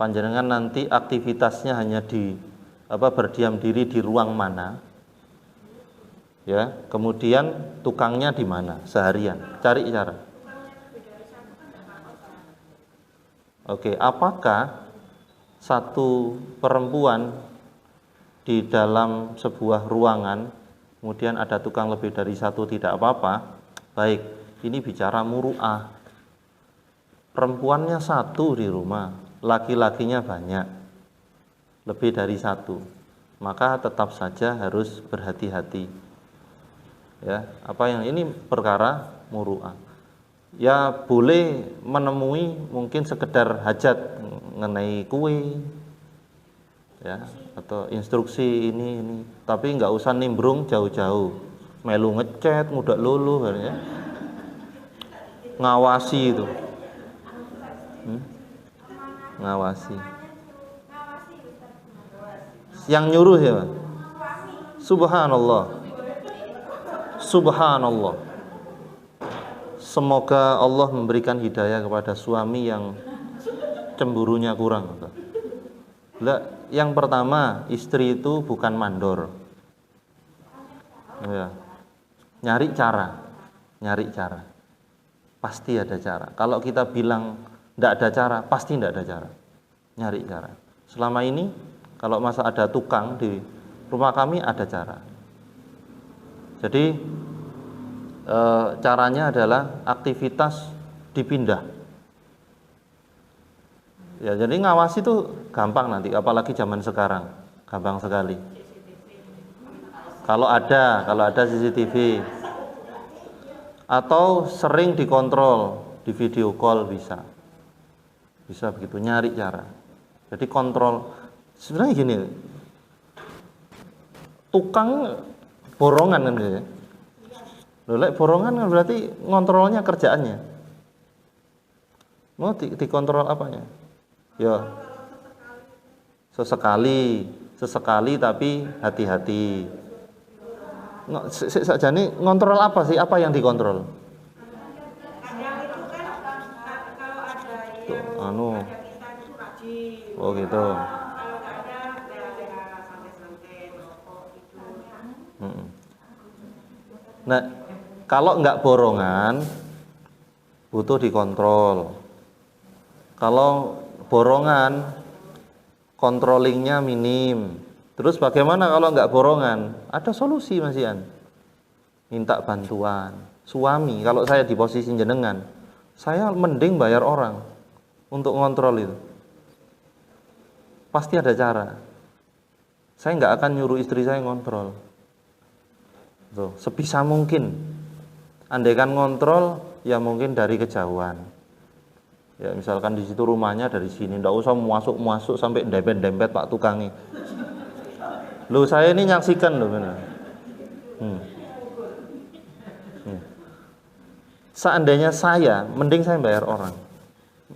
Panjenengan nanti aktivitasnya hanya berdiam diri di ruang mana? Ya, kemudian tukangnya di mana seharian? Cari cara. Oke, apakah satu perempuan di dalam sebuah ruangan kemudian ada tukang lebih dari satu tidak apa-apa? Baik, ini bicara muru'ah. Perempuannya satu di rumah, laki-lakinya banyak, lebih dari satu, maka tetap saja harus berhati-hati. Ya, apa yang ini perkara muru'ah. Ya boleh menemui mungkin sekedar hajat mengenai kue, ya, atau instruksi ini, tapi nggak usah nimbrung jauh-jauh, melu ngechat, ngudak lulu, ya. Ngawasi itu, ngawasi. Yang nyuruh ya, subhanallah, subhanallah. Semoga Allah memberikan hidayah kepada suami yang cemburunya kurang. Yang pertama, istri itu bukan mandor. Ya. Nyari cara. Pasti ada cara. Kalau kita bilang tidak ada cara, pasti tidak ada cara. Nyari cara. Selama ini, kalau masa ada tukang di rumah kami ada cara. Jadi caranya adalah aktivitas dipindah. Ya, jadi ngawasi itu gampang nanti, apalagi zaman sekarang, gampang sekali. Kalau ada CCTV atau sering dikontrol di video call bisa begitu, nyari cara. Jadi kontrol. Sebenarnya gini, tukang borongan kan gitu ya. Lek borongan kan berarti ngontrolnya kerjaannya. Mau dikontrol apanya? Ya, Sesekali tapi hati-hati. Sakjane ngontrol apa sih? Apa yang dikontrol? Kadang itu kan kalau ada yang ngajak kita itu rajin. Oh gitu. Kalau nggak ada leha-leha santai-santai merokok itu. Nah, kalau nggak borongan butuh dikontrol. Kalau borongan controllingnya minim. Terus bagaimana kalau nggak borongan? Ada solusi Mas Ian. Minta bantuan. Suami, kalau saya di posisi jenengan, saya mending bayar orang untuk ngontrol itu. Pasti ada cara. Saya nggak akan nyuruh istri saya ngontrol. Tuh, sebisa mungkin. Andaikan ngontrol, ya mungkin dari kejauhan. Ya misalkan di situ rumahnya dari sini, ndak usah masuk sampai dempet Pak tukangnya. Loh saya ini nyaksikan loh benar. Seandainya saya, mending saya bayar orang.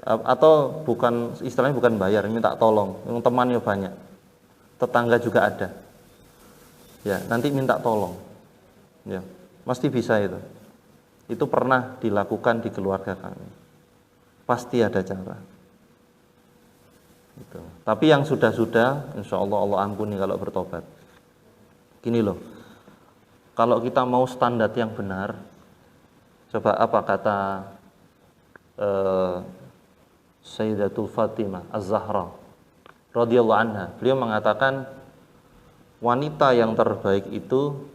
Atau bukan istilahnya bukan bayar, minta tolong. Yang temannya banyak, tetangga juga ada. Ya nanti minta tolong. Ya pasti bisa itu. Itu pernah dilakukan di keluarga kami. Pasti ada cara. Gitu. Tapi yang sudah-sudah, insya Allah Allah ampuni kalau bertobat. Gini loh, kalau kita mau standar yang benar, coba apa kata Sayyidatul Fatimah Az-Zahra radhiyallahu anha. Beliau mengatakan wanita yang terbaik itu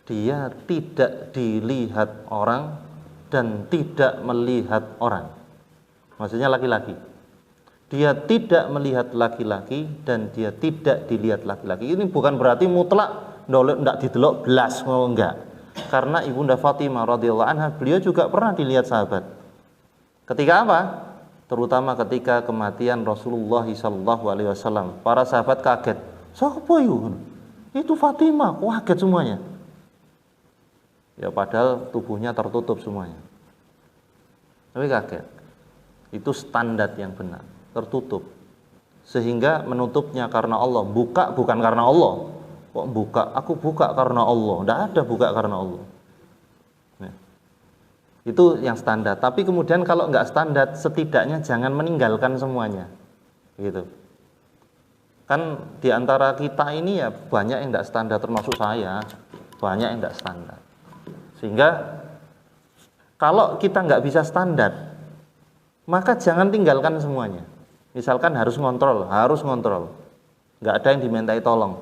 dia tidak dilihat orang dan tidak melihat orang. Maksudnya laki-laki. Dia tidak melihat laki-laki dan dia tidak dilihat laki-laki. Ini bukan berarti mutlak ndak didelok belas, enggak. Karena Ibunda Fatimah radhiyallahu anha beliau juga pernah dilihat sahabat. Ketika apa? Terutama ketika kematian Rasulullah sallallahu alaihi wasallam. Para sahabat kaget. Siapa itu? Itu Fatimah. Kaget semuanya. Ya padahal tubuhnya tertutup semuanya. Tapi kaget. Itu standar yang benar. Tertutup, sehingga menutupnya karena Allah, buka bukan karena Allah. Kok buka? Aku buka karena Allah. Tidak ada buka karena Allah. Nah, itu yang standar. Tapi kemudian kalau nggak standar, setidaknya jangan meninggalkan semuanya, gitu. Kan diantara kita ini ya banyak yang nggak standar, termasuk saya, banyak yang nggak standar. Sehingga kalau kita nggak bisa standar, maka jangan tinggalkan semuanya. Misalkan harus ngontrol, nggak ada yang dimintai tolong,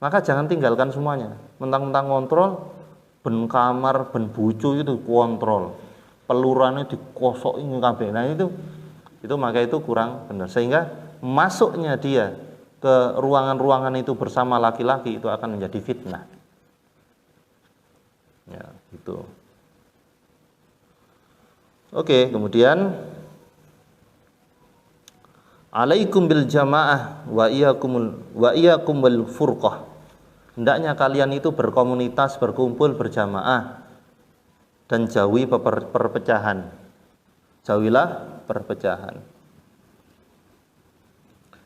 maka jangan tinggalkan semuanya. Mentang-mentang ngontrol, ben kamar, ben bucu itu kontrol, pelurannya dikosokin kabeh. Nah itu maka itu kurang benar. Sehingga masuknya dia ke ruangan-ruangan itu bersama laki-laki itu akan menjadi fitnah. Ya, itu. Oke, kemudian alaikum bil jamaah wa iyyakum bil furqah. Hendaknya kalian itu berkomunitas, berkumpul, berjamaah dan jauhi perpecahan. Jauhilah perpecahan.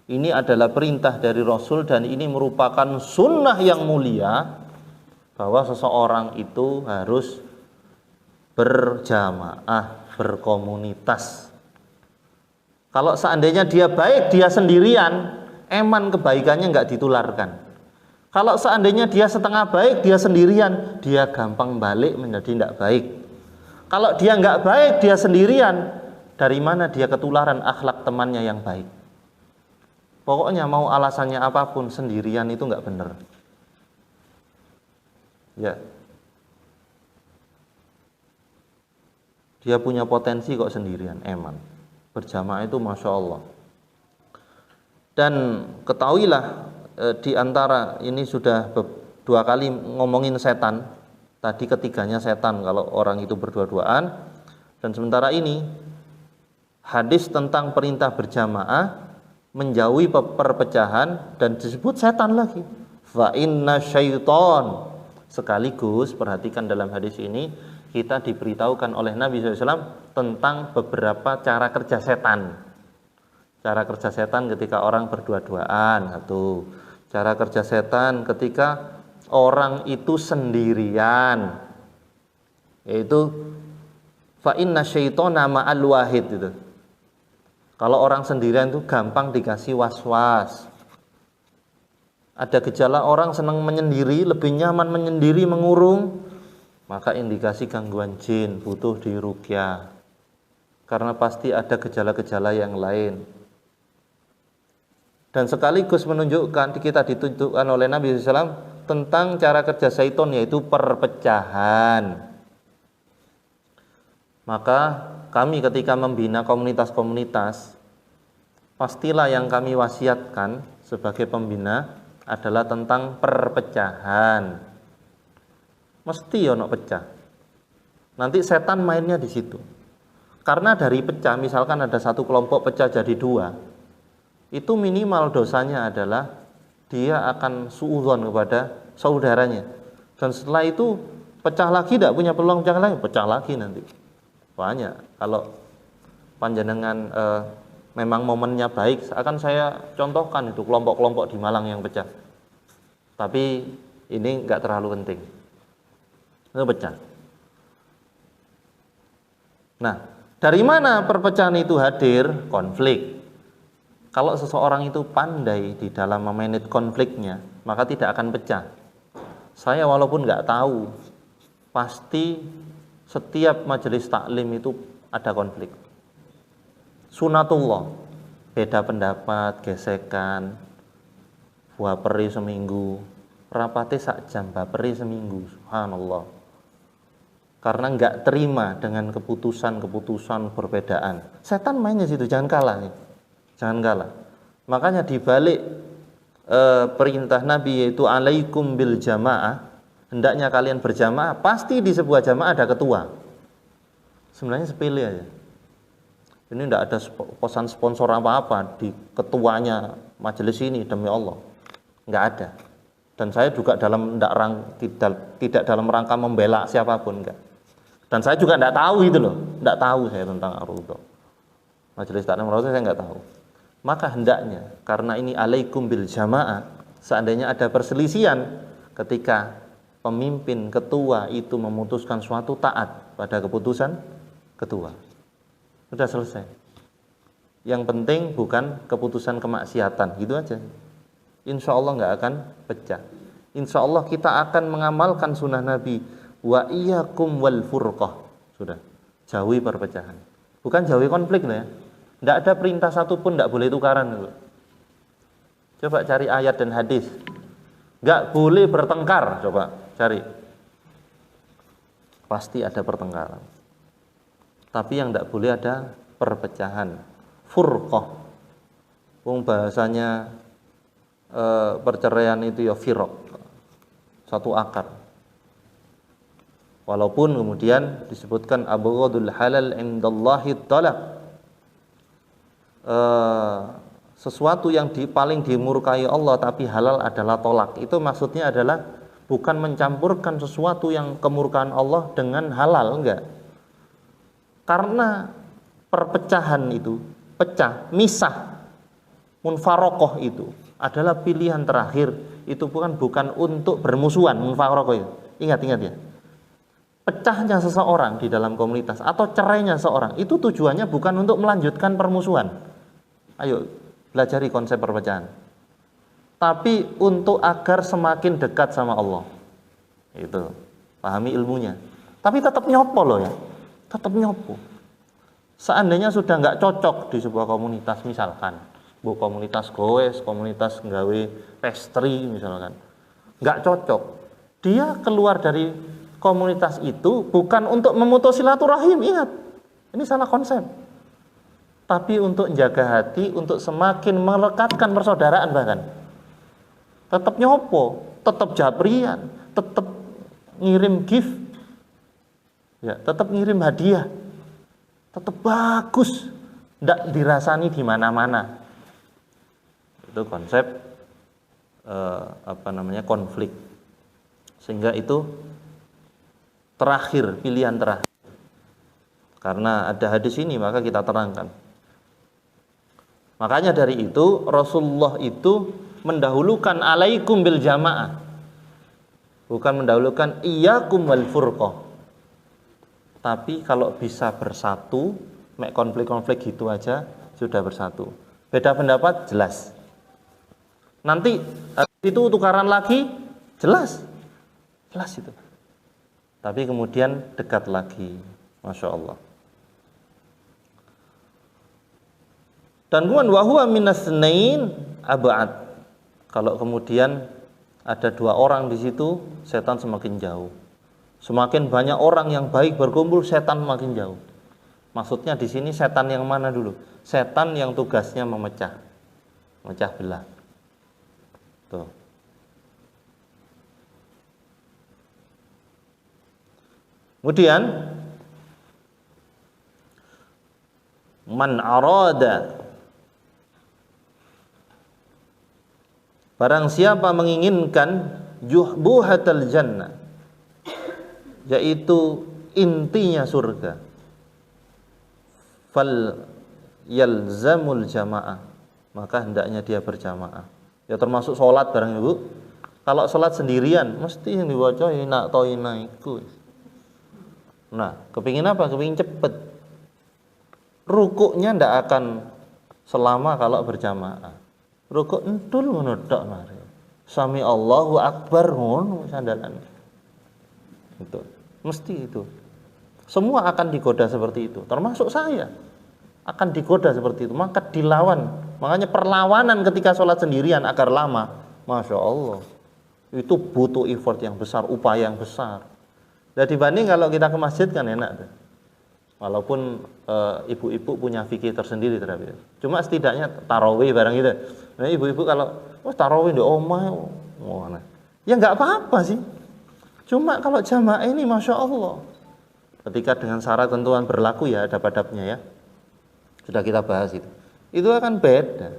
Ini adalah perintah dari Rasul dan ini merupakan sunnah yang mulia bahwa seseorang itu harus berjamaah, berkomunitas. Kalau seandainya dia baik, dia sendirian, eman kebaikannya nggak ditularkan. Kalau seandainya dia setengah baik, dia sendirian, dia gampang balik menjadi tidak baik. Kalau dia nggak baik, dia sendirian, dari mana dia ketularan akhlak temannya yang baik? Pokoknya mau alasannya apapun, sendirian itu nggak benar. Ya, dia punya potensi kok sendirian, eman. Berjamaah itu Masya Allah. Dan ketahuilah di antara ini sudah 2 kali ngomongin setan. Tadi ketiganya setan kalau orang itu berdua-duaan. Dan sementara ini hadis tentang perintah berjamaah, menjauhi perpecahan dan disebut setan lagi. Fa inna syaiton. Sekaligus perhatikan dalam hadis ini kita diberitahukan oleh Nabi SAW tentang beberapa cara kerja setan. Cara kerja setan ketika orang berdua-duaan, satu. Cara kerja setan ketika orang itu sendirian, yaitu fa inna syaitona ma'al wahid itu. Kalau orang sendirian itu gampang dikasih was-was. Ada gejala orang senang menyendiri, lebih nyaman menyendiri, mengurung, maka indikasi gangguan jin, butuh diruqyah. Karena pasti ada gejala-gejala yang lain. Dan sekaligus menunjukkan, kita ditunjukkan oleh Nabi SAW tentang cara kerja syaitan, yaitu perpecahan. Maka kami ketika membina komunitas-komunitas, pastilah yang kami wasiatkan sebagai pembina adalah tentang perpecahan. Mesti ono pecah. Nanti setan mainnya di situ. Karena dari pecah, misalkan ada satu kelompok pecah jadi dua, itu minimal dosanya adalah dia akan suudzon kepada saudaranya. Dan setelah itu pecah lagi, tidak punya peluang pecah lagi nanti. Banyak. Kalau panjenengan memang momennya baik, akan saya contohkan itu kelompok-kelompok di Malang yang pecah. Tapi ini enggak terlalu penting. Itu pecah. Nah, dari mana perpecahan itu hadir? Konflik. Kalau seseorang itu pandai di dalam memanage konfliknya, maka tidak akan pecah. Saya walaupun nggak tahu, pasti setiap majelis taklim itu ada konflik. Sunatullah, beda pendapat, gesekan, buah peri seminggu, rapate sak jam, baperi seminggu, subhanallah. Karena nggak terima dengan keputusan perbedaan. Setan mainnya situ, jangan kalah nih. Jangan kalah. Makanya dibalik perintah Nabi yaitu alaikum bil jamaah, hendaknya kalian berjamaah, pasti di sebuah jamaah ada ketua. Sebenarnya sepele aja. Ini tidak ada posan sponsor apa-apa di ketuanya majelis ini, demi Allah. Nggak ada. Dan saya juga tidak dalam rangka membela siapapun, enggak. Dan saya juga tidak tahu itu loh, tidak tahu saya tentang Ar-Raudhah. Majelis taklim Ar-Raudhah saya nggak tahu. Maka hendaknya, karena ini alaikum bil jamaah, seandainya ada perselisihan ketika pemimpin ketua itu memutuskan suatu taat pada keputusan ketua, sudah selesai. Yang penting bukan keputusan kemaksiatan, gitu aja. Insya Allah nggak akan pecah. Insya Allah kita akan mengamalkan sunnah Nabi, wa iyyakum wal furqah. Sudah, jauhi perpecahan. Bukan jauhi konflik ya. Tidak ada perintah satu pun tidak boleh tukaran. Coba cari ayat dan hadis. Nggak boleh bertengkar. Coba cari. Pasti ada pertengkaran. Tapi yang tidak boleh ada perpecahan. Furqah. Bahasanya perceraian itu ya firaq. Satu akar. Walaupun kemudian disebutkan abghadul halal indallahi talaq. Sesuatu yang paling dimurkai Allah tapi halal adalah tolak. Itu maksudnya adalah bukan mencampurkan sesuatu yang kemurkaan Allah dengan halal, enggak. Karena perpecahan itu, pecah, misah, munfarokoh itu adalah pilihan terakhir. Itu bukan untuk bermusuhan, munfarokoh itu. Ingat ya. Pecahnya seseorang di dalam komunitas atau cerainya seorang itu tujuannya bukan untuk melanjutkan permusuhan. Ayo belajari konsep perpecahan. Tapi untuk agar semakin dekat sama Allah. Itu, pahami ilmunya. Tapi tetap nyopo loh ya. Tetap nyopo. Seandainya sudah nggak cocok di sebuah komunitas, misalkan komunitas goes, komunitas nggawe pastry misalkan, nggak cocok. Dia keluar dari komunitas itu bukan untuk memutus silaturahim, ingat. Ini salah konsep. Tapi untuk menjaga hati, untuk semakin melekatkan persaudaraan bahkan. Tetap nyopo, tetap jabrian, tetap ngirim gift, ya, tetap ngirim hadiah, tetap bagus, tidak dirasani di mana-mana. Itu konsep konflik. Sehingga itu terakhir, pilihan terakhir. Karena ada hadis ini maka kita terangkan. Makanya dari itu Rasulullah itu mendahulukan alaikum bil jamaah, bukan mendahulukan iyyakum wal furqah. Tapi kalau bisa bersatu, mek konflik-konflik gitu aja sudah bersatu. Beda pendapat jelas. Nanti itu tukaran lagi jelas itu. Tapi kemudian dekat lagi, masya Allah. Dan kemudian wahwa minasnain abad. Kalau kemudian ada dua orang di situ, setan semakin jauh. Semakin banyak orang yang baik berkumpul, setan makin jauh. Maksudnya di sini setan yang mana dulu? Setan yang tugasnya memecah belah. Tuh. Kemudian man arada, barang siapa menginginkan juhbuhatal jannah, yaitu intinya surga, fal yalzamul jamaah, maka hendaknya dia berjamaah. Ya termasuk sholat bareng ibu. Kalau sholat sendirian mesti yang dibaca ina to ina iku. Nah, kepingin apa? Kepingin cepet. Rukuknya ndak akan selama kalau berjamaah. Rukuk entul ngono tok mari. Sami Allahu akbar ngono sandalan. Itu. Mesti itu. Semua akan digoda seperti itu, termasuk saya. Akan digoda seperti itu, maka dilawan. Makanya perlawanan ketika sholat sendirian agar lama, masya Allah, itu butuh effort yang besar, upaya yang besar. Dan dibanding kalau kita ke masjid kan enak tuh. Walaupun ibu-ibu punya fikih tersendiri terhadap itu. Cuma setidaknya tarawih barang gitu. Nah ibu-ibu kalau tarawih di omah, ya nggak apa-apa sih. Cuma kalau jamaah ini masya Allah, ketika dengan syarat tentuan berlaku ya ada adab-adabnya ya. Sudah kita bahas itu. Itu akan beda.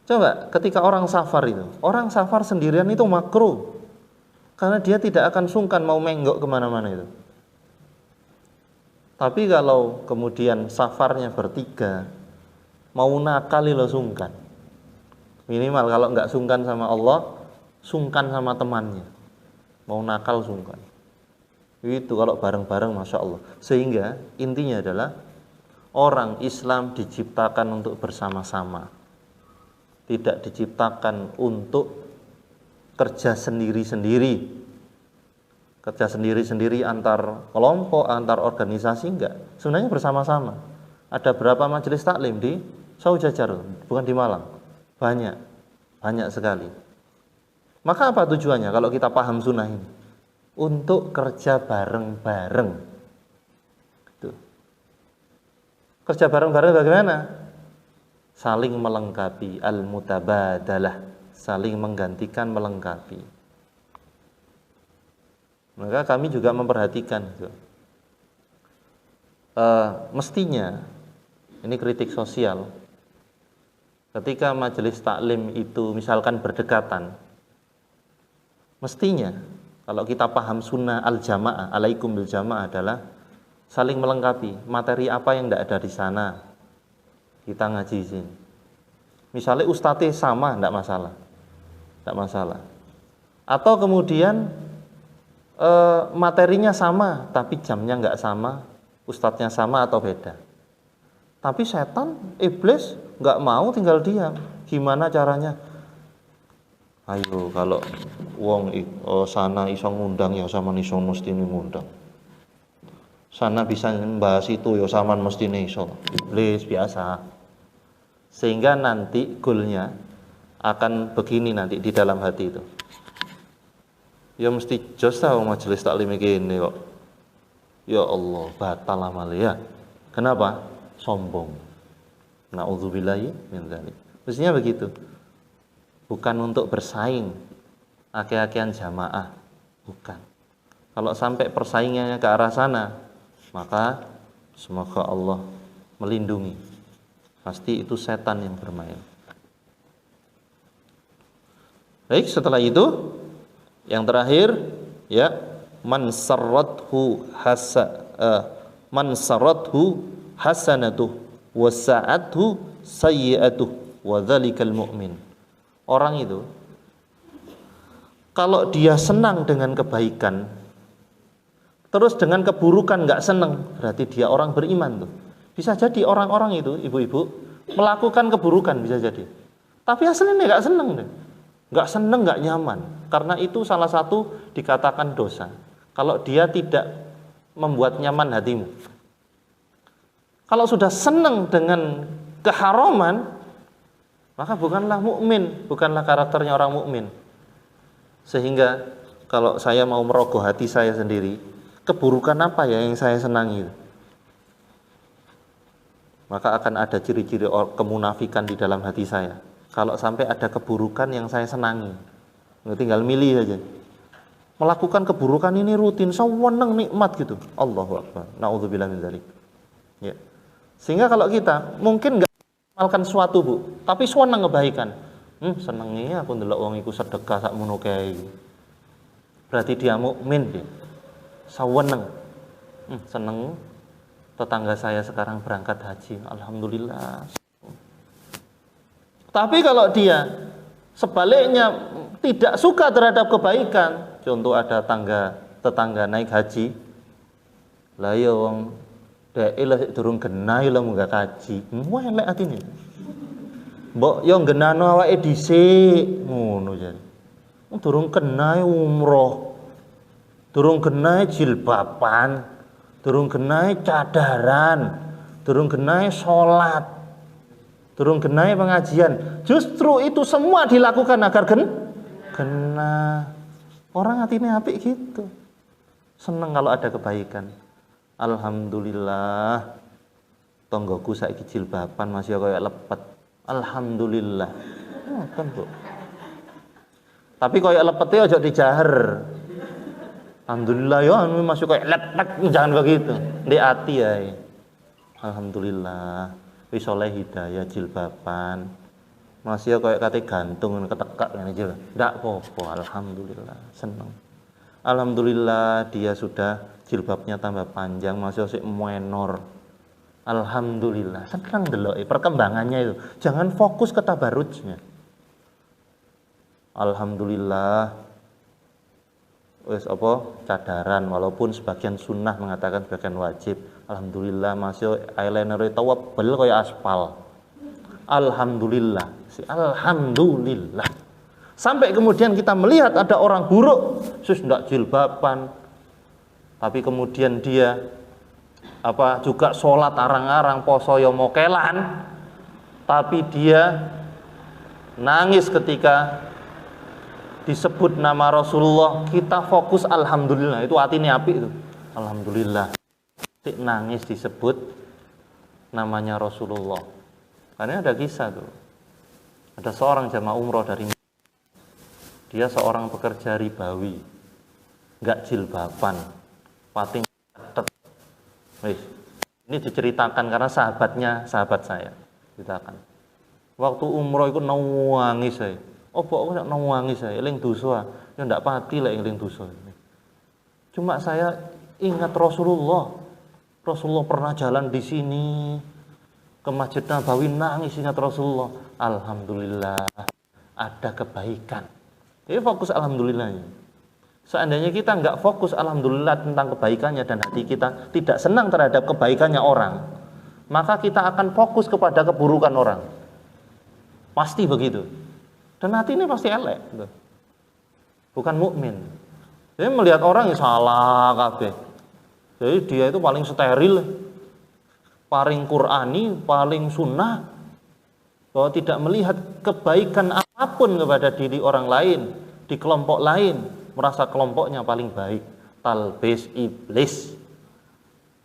Coba ketika orang safar sendirian itu makruh. Karena dia tidak akan sungkan mau menggok kemana-mana itu. Tapi kalau kemudian safarnya bertiga, mau nakali lo sungkan. Minimal kalau nggak sungkan sama Allah, sungkan sama temannya. Mau nakal sungkan. Itu kalau bareng-bareng masya Allah. Sehingga intinya adalah orang Islam diciptakan untuk bersama-sama. Tidak diciptakan untuk kerja sendiri-sendiri. Kerja sendiri-sendiri antar kelompok, antar organisasi, enggak. Sebenarnya bersama-sama. Ada berapa majelis taklim di Saujajar, bukan di Malang. Banyak sekali. Maka apa tujuannya kalau kita paham sunnah ini? Untuk kerja bareng-bareng. Kerja bareng-bareng bagaimana? Saling melengkapi, al-mutabadalah, saling menggantikan, melengkapi. Maka kami juga memperhatikan itu. Mestinya, ini kritik sosial, ketika majelis taklim itu misalkan berdekatan, mestinya kalau kita paham sunnah al-jamaah, alaikum bil jamaah adalah saling melengkapi. Materi apa yang tidak ada di sana, kita ngaji di sini. Misalnya ustadznya sama, tidak masalah. Atau kemudian materinya sama, tapi jamnya nggak sama, ustadznya sama atau beda. Tapi setan, iblis nggak mau tinggal diam. Gimana caranya? Ayo kalau wong sana iso ngundang ya sama iso mesti ngundang. Sana bisa membahas itu ya sama mesti iso. Iblis biasa. Sehingga nanti goalnya akan begini nanti di dalam hati itu. Ya mesti jos tau majelis taklim ini kok. Ya Allah, batal amalnya. Kenapa? Sombong. Na'udzubillahi min dzalik. Mestinya begitu. Bukan untuk bersaing aki-akian jamaah, bukan. Kalau sampai persaingannya ke arah sana, maka semoga Allah melindungi. Pasti itu setan yang bermain. Baik, setelah itu yang terakhir ya, man sarrathu hasanatuh wa sa'athu sayyi'atuh wa dzalikal mu'min. Orang itu kalau dia senang dengan kebaikan, terus dengan keburukan nggak senang, berarti dia orang beriman tuh. Bisa jadi orang-orang itu, ibu-ibu, melakukan keburukan bisa jadi. Tapi aslinya nggak senang deh. Nggak senang, nggak nyaman. Karena itu salah satu dikatakan dosa. Kalau dia tidak membuat nyaman hatimu. Kalau sudah senang dengan keharaman, maka bukanlah mukmin, bukanlah karakternya orang mukmin. Sehingga kalau saya mau merogoh hati saya sendiri, keburukan apa ya yang saya senangi? Maka akan ada ciri-ciri kemunafikan di dalam hati saya. Kalau sampai ada keburukan yang saya senangi, tinggal milih aja. Melakukan keburukan ini rutin, sewenang nikmat gitu. Allahu Akbar. Nauzubillah min dzalik. Ya. Sehingga kalau kita mungkin nggak mengamalkan suatu, Bu, tapi sewenang kebaikan. Senengnya aku ndelok wong iku sedekah sakmono kae. Berarti dia mukmin dia. Sewenang. Seneng tetangga saya sekarang berangkat haji, alhamdulillah. Tapi kalau dia sebaliknya tidak suka terhadap kebaikan, contoh ada tetangga naik haji, lah ya wong dhek lek durung genah lho munggah haji, elek atine. Mbok yo genano awake dhisik, ngono jare. Durung genah umroh. Durung genah jilbaban. Durung genah cadaran. Durung genah salat. Durung genah pengajian. Justru itu semua dilakukan agar genah. Orang hatinya apik gitu. Seneng kalau ada kebaikan. Alhamdulillah. Tonggoku saiki jilbaban masih kaya lepet. Alhamdulillah. Ngoten, Bu. Tapi kaya lepete aja dijaher. Alhamdulillah ya masuk kaya lepet, jangan begitu. Di hati ya. Alhamdulillah. Wis oleh hidayah jilbaban. Masih kaya kate gantung ketekak ngene aja. Ndak apa-apa, alhamdulillah, seneng. Alhamdulillah dia sudah jilbabnya tambah panjang, masih sik menor. Alhamdulillah, senang delok perkembangannya itu. Jangan fokus ke tabarrujnya. Alhamdulillah. Wes apa cadaran walaupun sebagian sunnah mengatakan sebagian wajib. Alhamdulillah masih eyeliner tebel kayak aspal. Alhamdulillah. Alhamdulillah. Sampai kemudian kita melihat ada orang buruk, sus ndak jilbaban. Tapi kemudian dia juga sholat arang-arang, poso yo mokelan, tapi dia nangis ketika disebut nama Rasulullah. Kita fokus alhamdulillah, itu hatinya api itu. Alhamdulillah. Nangis disebut namanya Rasulullah. Karena ada kisah tuh. Ada seorang jamaah umroh dari dia seorang pekerja ribawi, nggak jilbaban, pating. Ini diceritakan karena sahabat saya ceritakan. Waktu umroh itu nangis saya. Kok nangis saya? Eling dosa. Ya ndak pati lah eling dosa. Cuma saya ingat Rasulullah. Rasulullah pernah jalan di sini ke Masjid Nabawi, nangis ingat Rasulullah. Alhamdulillah ada kebaikan. Jadi fokus alhamdulillahnya. Seandainya kita nggak fokus alhamdulillah tentang kebaikannya dan hati kita tidak senang terhadap kebaikannya orang, maka kita akan fokus kepada keburukan orang. Pasti begitu. Dan hati ini pasti elek. Bukan mukmin. Jadi melihat orang yang salah kabeh. Jadi dia itu paling steril, paling Qur'ani, paling sunnah, bahwa tidak melihat kebaikan apapun kepada diri orang lain, di kelompok lain, merasa kelompoknya paling baik. Talbis iblis.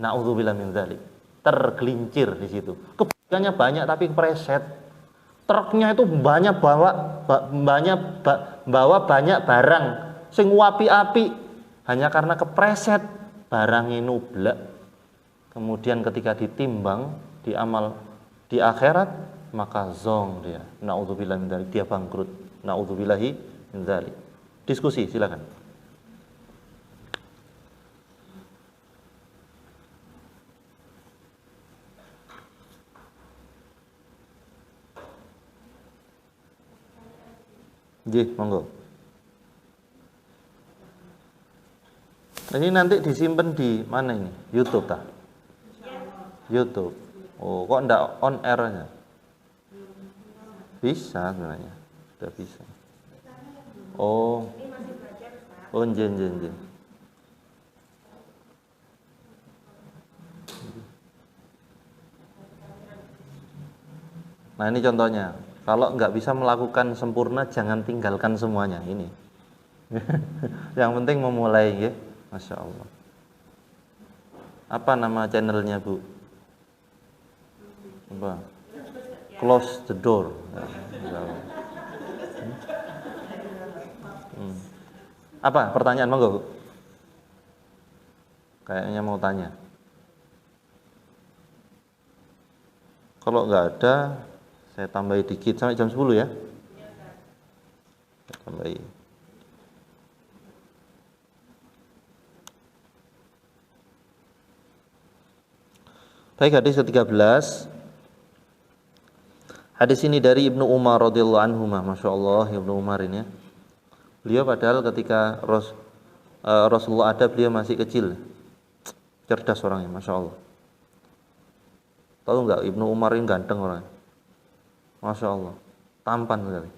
Na'udzubillah min dzalik. Tergelincir di situ. Kebaikannya banyak tapi preset. Truknya itu banyak bawa banyak barang sing api-api, hanya karena kepreset barang nublek. Kemudian ketika ditimbang di amal di akhirat, maka zong dia. Na'udzubillah min dzalik, dia bangkrut. Na'udzubillahi min dzalik. Diskusi, silakan. Nggih, monggo. Ini nanti disimpan di mana ini? YouTube ta? YouTube. Oh, kok enggak on air-nya? Bisa sebenarnya. Sudah bisa. Oh. Oh, nggih. Nah, ini contohnya. Kalau nggak bisa melakukan sempurna, jangan tinggalkan semuanya. Ini. Yang penting memulai, ya. Masya Allah. Apa nama channelnya, Bu? Apa? Close the door. Apa pertanyaan, monggo, Bu? Kayaknya mau tanya. Kalau nggak ada, saya tambahi dikit sampai jam 10 ya. Saya tambahi. Baik, hadis ke-13. Hadis ini dari Ibnu Umar radhiyallahu anhu, Masya Allah, Ibnu Umar ini ya. Beliau padahal ketika Rasulullah ada, beliau masih kecil. Cerdas orangnya, Masya Allah. Tahu nggak, Ibnu Umar ini ganteng orangnya. Masya Allah, tampan sekali.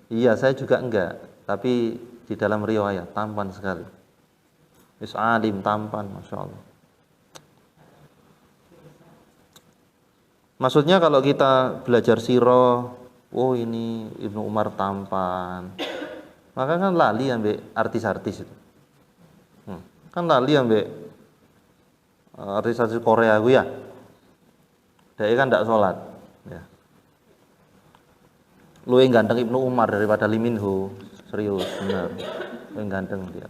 Iya, saya juga enggak, tapi di dalam riwayat tampan sekali. Alim, tampan, Masya Allah. Maksudnya kalau kita belajar sirah, oh ini Ibnu Umar tampan, maka kan lali ambek artis-artis itu. Kan lali ambek artis-artis Korea gue ya. Dia kan tidak sholat ya. Lu yang ganteng Ibnu Umar daripada Lee Min Ho. Serius, benar. Lu yang ganteng dia.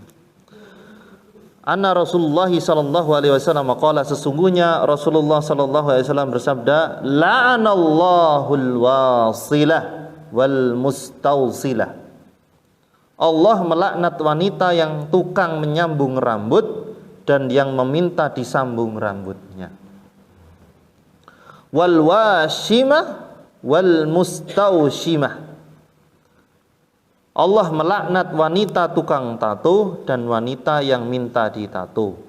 Anna Rasulullah sallallahu alaihi wasallam qala, sesungguhnya Rasulullah sallallahu alaihi wasallam bersabda, la'anallahul wasilah wal mustausilah. Allah melaknat wanita yang tukang menyambung rambut dan yang meminta disambung rambutnya. Wal washimah wal mustaushimah. Allah melaknat wanita tukang tato dan wanita yang minta ditato.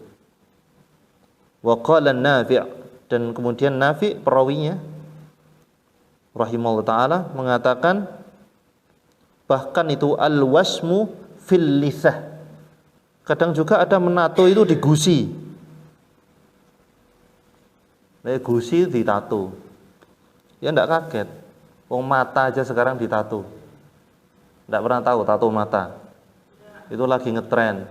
Wa qala Nafi', dan kemudian Nafi' perawinya rahimahullah taala mengatakan, bahkan itu al-wasmu fil lisah. Kadang juga ada menato itu di gusi. Gusi ditato. Ya enggak kaget. Wong mata aja sekarang ditato. Enggak pernah tahu tato mata. Itu lagi ngetren.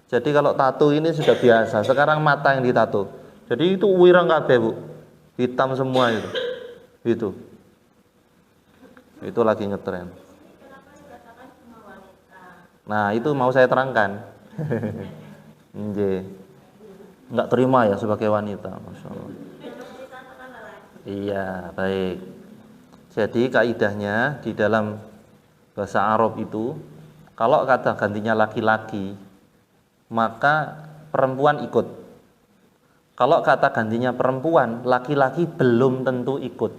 Jadi kalau tato ini sudah biasa. Sekarang mata yang ditato. Jadi itu wirang kabeh, Bu. Hitam semua itu. Itu lagi ngetren. Nah, itu mau saya terangkan. Enggak terima ya sebagai wanita, Masya Allah. Iya, baik. Jadi kaidahnya di dalam bahasa Arab itu, kalau kata gantinya laki-laki, maka perempuan ikut. Kalau kata gantinya perempuan, laki-laki belum tentu ikut.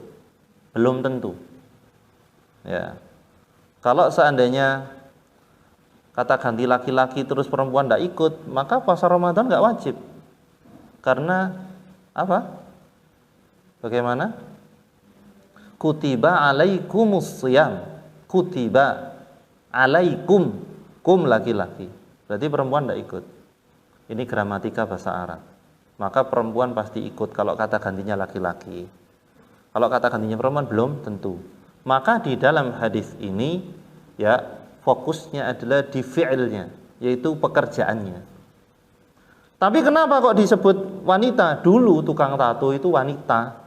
Belum tentu. Ya. Kalau seandainya kata ganti laki-laki terus perempuan tidak ikut, maka puasa Ramadan nggak wajib. Karena apa? Bagaimana? Kutiba alaikumus shiyam. Kutiba alaikum, kum laki-laki. Berarti perempuan tidak ikut. Ini gramatika bahasa Arab. Maka perempuan pasti ikut kalau kata gantinya laki-laki. Kalau kata gantinya perempuan belum tentu. Maka di dalam hadis ini ya fokusnya adalah di fi'ilnya, yaitu pekerjaannya. Tapi kenapa kok disebut wanita? Dulu tukang tato itu wanita.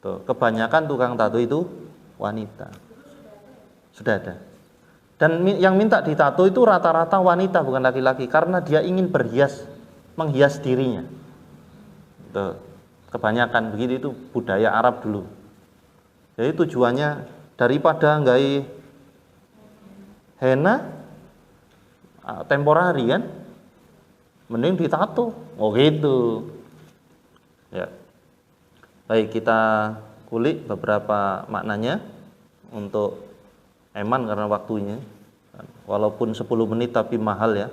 Tuh, kebanyakan tukang tato itu wanita. Sudah ada. Dan yang minta ditato itu rata-rata wanita, bukan laki-laki, karena dia ingin berhias, menghias dirinya. Tuh, kebanyakan begitu, itu budaya Arab dulu. Jadi tujuannya daripada nggae henna temporari kan, mending ditato. Oh gitu. Ya. Baik, kita kulik beberapa maknanya untuk eman karena waktunya. Walaupun 10 menit tapi mahal ya.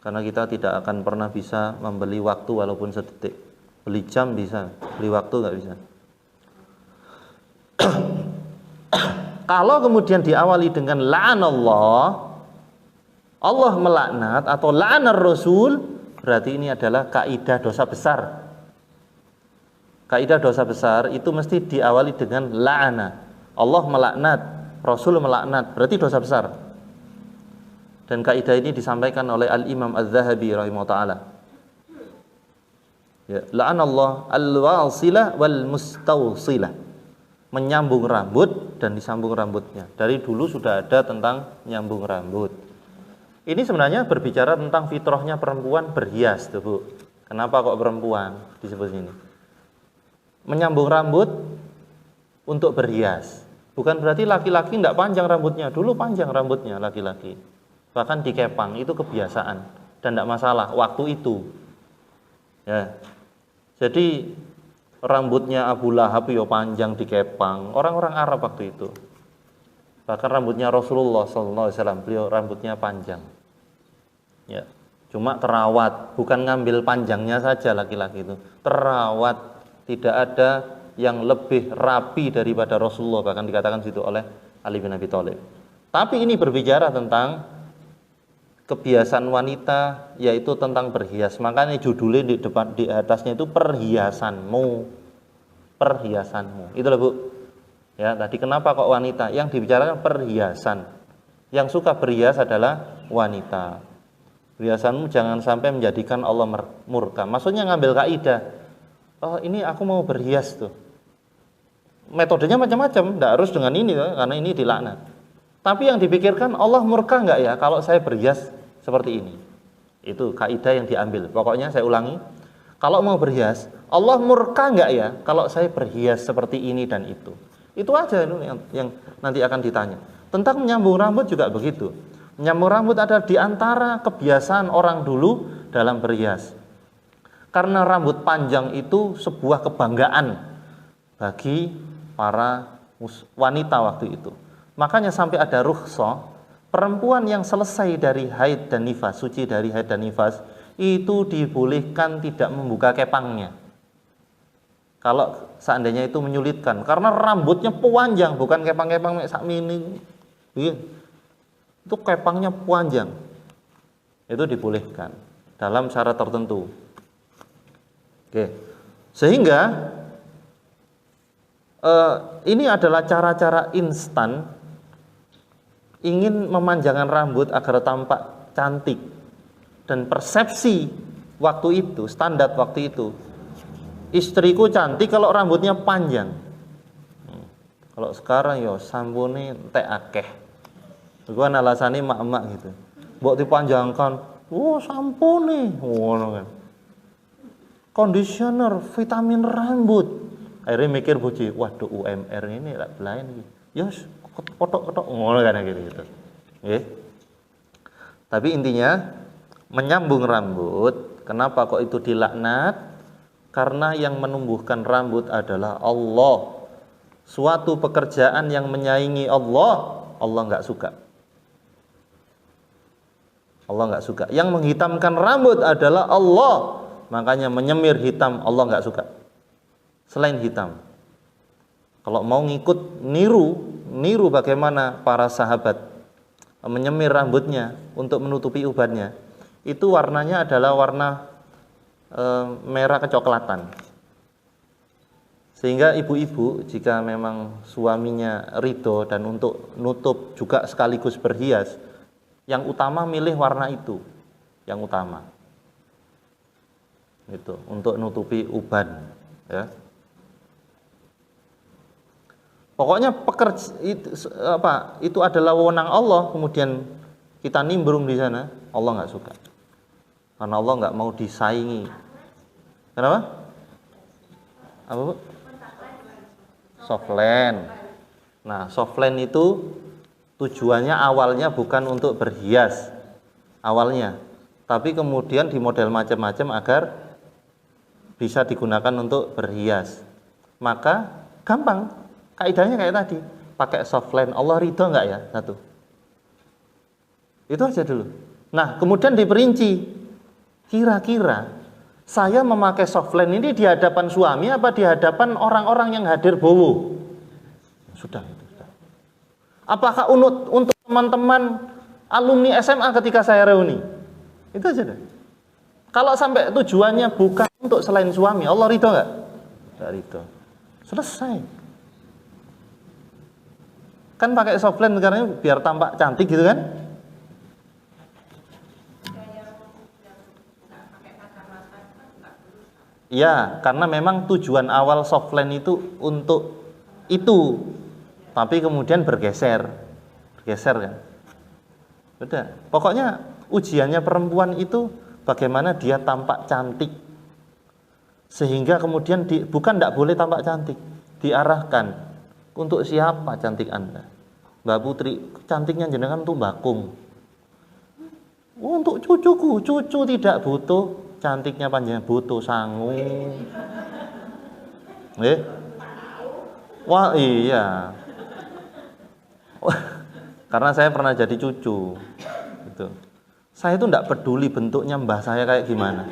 Karena kita tidak akan pernah bisa membeli waktu walaupun sedetik. Beli jam bisa, beli waktu nggak bisa. Kalau kemudian diawali dengan la'anallah, Allah melaknat atau la'anar rasul, berarti ini adalah kaidah dosa besar. Kaidah dosa besar itu mesti diawali dengan la'ana. Allah melaknat, Rasul melaknat, berarti dosa besar. Dan kaidah ini disampaikan oleh Al-Imam Az-Zahabi rahimahullah ta'ala. Ya, la'anallah al-wasilah wal mustawsilah. Menyambung rambut dan disambung rambutnya. Dari dulu sudah ada tentang nyambung rambut. Ini sebenarnya berbicara tentang fitrahnya perempuan berhias tuh, Bu. Kenapa kok perempuan disebut ini? Menyambung rambut untuk berhias. Bukan berarti laki-laki tidak panjang rambutnya. Dulu panjang rambutnya laki-laki. Bahkan dikepang, itu kebiasaan dan tidak masalah waktu itu. Ya. Jadi rambutnya Abu Lahab ya panjang dikepang. Orang-orang Arab waktu itu. Bahkan rambutnya Rasulullah SAW, beliau rambutnya panjang. Ya. Cuma terawat, bukan ngambil panjangnya saja laki-laki itu. Terawat, tidak ada yang lebih rapi daripada Rasulullah, bahkan dikatakan situ oleh Ali bin Abi Thalib. Tapi ini berbicara tentang kebiasaan wanita, yaitu tentang berhias. Makanya judulnya di depan, di atasnya itu perhiasanmu. Perhiasanmu. Itulah, Bu. Ya, tadi kenapa kok wanita? Yang dibicarakan perhiasan. Yang suka berhias adalah wanita. Perhiasanmu jangan sampai menjadikan Allah murka. Maksudnya ngambil kaidah. Oh, ini aku mau berhias tuh. Metodenya macam-macam, tidak harus dengan ini karena ini dilaknat. Tapi yang dipikirkan Allah murka enggak ya kalau saya berhias seperti ini. Itu kaidah yang diambil. Pokoknya saya ulangi, kalau mau berhias, Allah murka enggak ya kalau saya berhias seperti ini dan itu. Itu aja yang nanti akan ditanya. Tentang menyambung rambut juga begitu. Menyambung rambut adalah di antara kebiasaan orang dulu dalam berhias. Karena rambut panjang itu sebuah kebanggaan bagi para wanita waktu itu. Makanya sampai ada rukhsah, perempuan yang selesai dari haid dan nifas, suci dari haid dan nifas, itu dibolehkan tidak membuka kepangnya. Kalau seandainya itu menyulitkan, karena rambutnya panjang, bukan kepang-kepang sak mini. Itu kepangnya panjang. Itu dibolehkan dalam syarat tertentu. Oke. Sehingga ini adalah cara-cara instan ingin memanjangkan rambut agar tampak cantik. Dan persepsi waktu itu, standar waktu itu, istriku cantik kalau rambutnya panjang. Kalau sekarang yo sampune entek akeh. Iku alasannya mak-mak gitu. Mbok dipanjangkan, sampune ngono kan. Conditioner, vitamin rambut. Akhirnya mikir boji, waduh UMR ini lak belain iki. Yos kotok-kotok ngono kan gitu. Nggih. Tapi intinya menyambung rambut, kenapa kok itu dilaknat? Karena yang menumbuhkan rambut adalah Allah. Suatu pekerjaan yang menyaingi Allah, Allah enggak suka. Allah enggak suka. Yang menghitamkan rambut adalah Allah. Makanya menyemir hitam Allah enggak suka. Selain hitam. Kalau mau ngikut niru bagaimana para sahabat menyemir rambutnya untuk menutupi ubannya, itu warnanya adalah warna merah kecoklatan. Sehingga ibu-ibu jika memang suaminya ridho dan untuk nutup juga sekaligus berhias, yang utama milih warna itu, yang utama. Itu untuk nutupi uban, ya. Pokoknya itu adalah wewenang Allah, kemudian kita nimbrung di sana, Allah nggak suka. Karena Allah nggak mau disaingi. Kenapa? Apa, Bu? Softland. Nah, softland itu tujuannya awalnya bukan untuk berhias awalnya, tapi kemudian di model macam-macam agar bisa digunakan untuk berhias. Maka Gampang. Kaidahnya kayak tadi. Pakai softline. Allah ridho nggak ya? Satu. Itu aja dulu. Nah, kemudian diperinci. Kira-kira saya memakai softline ini di hadapan suami apa di hadapan orang-orang yang hadir bowo? Sudah. Apakah untuk teman-teman alumni SMA ketika saya reuni? Itu aja deh. Kalau sampai tujuannya bukan untuk selain suami, Allah ridho nggak? Nggak ridho. Selesai. Kan pakai softline sekarang biar tampak cantik gitu kan? Ya, karena memang tujuan awal softline itu untuk itu, tapi kemudian bergeser kan? Udah, pokoknya ujiannya perempuan itu bagaimana dia tampak cantik, sehingga kemudian bukan tidak boleh tampak cantik, diarahkan untuk siapa cantik Anda, Mbak Putri, cantiknya jenengan untuk bakung, untuk cucuku, cucu tidak butuh cantiknya panjang, butuh sangu. Wah iya. Karena saya pernah jadi cucu. Gitu. Saya itu tidak peduli bentuknya mbah saya kayak gimana.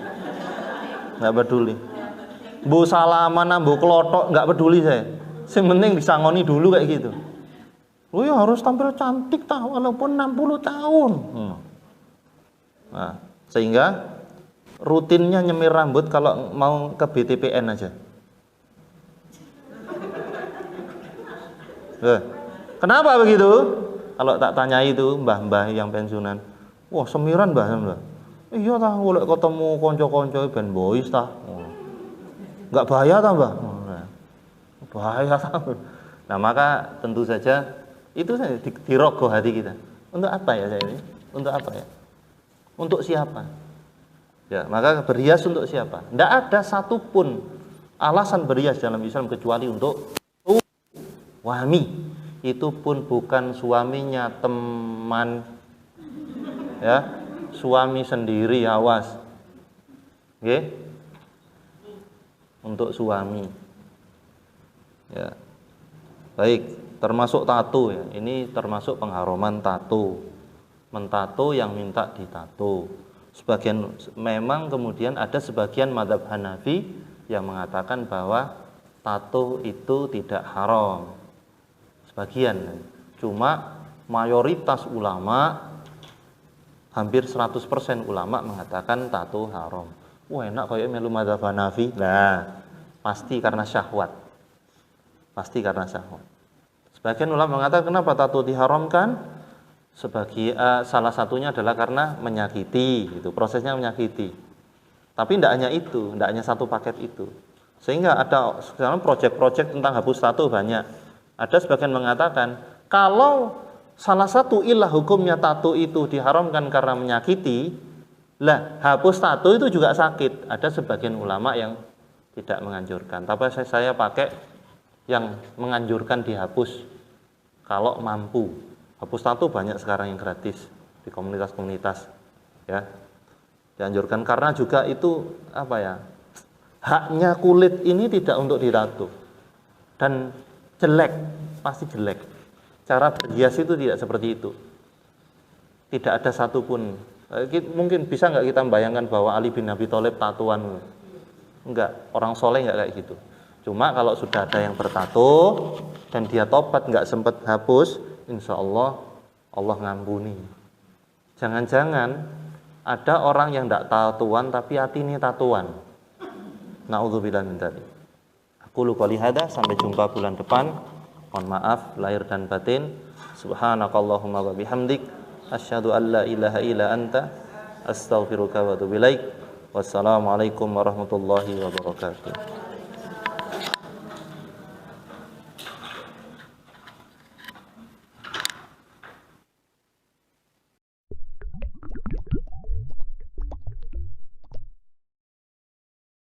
Nggak peduli. Bu salaman, bu kelotok, nggak peduli saya. Yang penting disangoni dulu kayak gitu. Oh ya harus tampil cantik tah walaupun 60 tahun. Nah, sehingga rutinnya nyemir rambut kalau mau ke BTPN aja. Kenapa begitu? Kalau tak tanya itu mbah-mbah yang pensiunan, wah semiran mbah. Iya tah, golek ketemu konco-konco ben boys tah. Enggak bahaya tah mbah? Bahaya tah. Nah maka tentu saja itu saja dirogoh hati kita. Untuk apa ya saya ini? Untuk apa ya? Untuk siapa? Ya, maka berhias untuk siapa? Tidak ada satupun alasan berhias dalam Islam kecuali untuk suami. Itu pun bukan suaminya teman, ya, suami sendiri, awas. Oke? Untuk suami. Ya. Baik, termasuk tato ya. Ini termasuk pengharuman tato. Mentato yang minta ditato. Sebagian memang kemudian ada sebagian mazhab Hanafi yang mengatakan bahwa tato itu tidak haram. Sebagian, cuma mayoritas ulama hampir 100% ulama mengatakan tato haram. Wah enak kayak melu mazhab Hanafi. Nah, pasti karena syahwat. Pasti karena syahwat. Sebagian ulama mengatakan kenapa tato diharamkan? Salah satunya adalah karena menyakiti, itu prosesnya menyakiti. Tapi tidak hanya itu, tidak hanya satu paket itu. Sehingga ada sekarang proyek-proyek tentang hapus tato banyak. Ada sebagian mengatakan kalau salah satu ilah hukumnya tato itu diharamkan karena menyakiti, lah hapus tato itu juga sakit. Ada sebagian ulama yang tidak menganjurkan. Tapi saya pakai yang menganjurkan dihapus kalau mampu. Hapus tato banyak sekarang yang gratis di komunitas-komunitas, ya. Dianjurkan karena juga itu apa ya? Haknya kulit ini tidak untuk ditato. Dan jelek, pasti jelek. Cara berhias itu tidak seperti itu. Tidak ada satupun. Mungkin bisa nggak kita membayangkan bahwa Ali bin Abi Thalib tatoan? Enggak, orang soleh nggak kayak gitu. Cuma kalau sudah ada yang bertato dan dia tobat nggak sempat hapus, insya Allah Allah ngampuni. Jangan-jangan ada orang yang tidak tatuan tapi hati ini tatuan. Na'udzubillah min dzalik. Aku lupa lihada, sampai jumpa bulan depan. Mohon maaf lahir dan batin. Subhanakallahumma wa bihamdik asyhadu an la ilaha illa anta astaghfiruka wa atubu ilaik. Wassalamualaikum warahmatullahi wabarakatuh.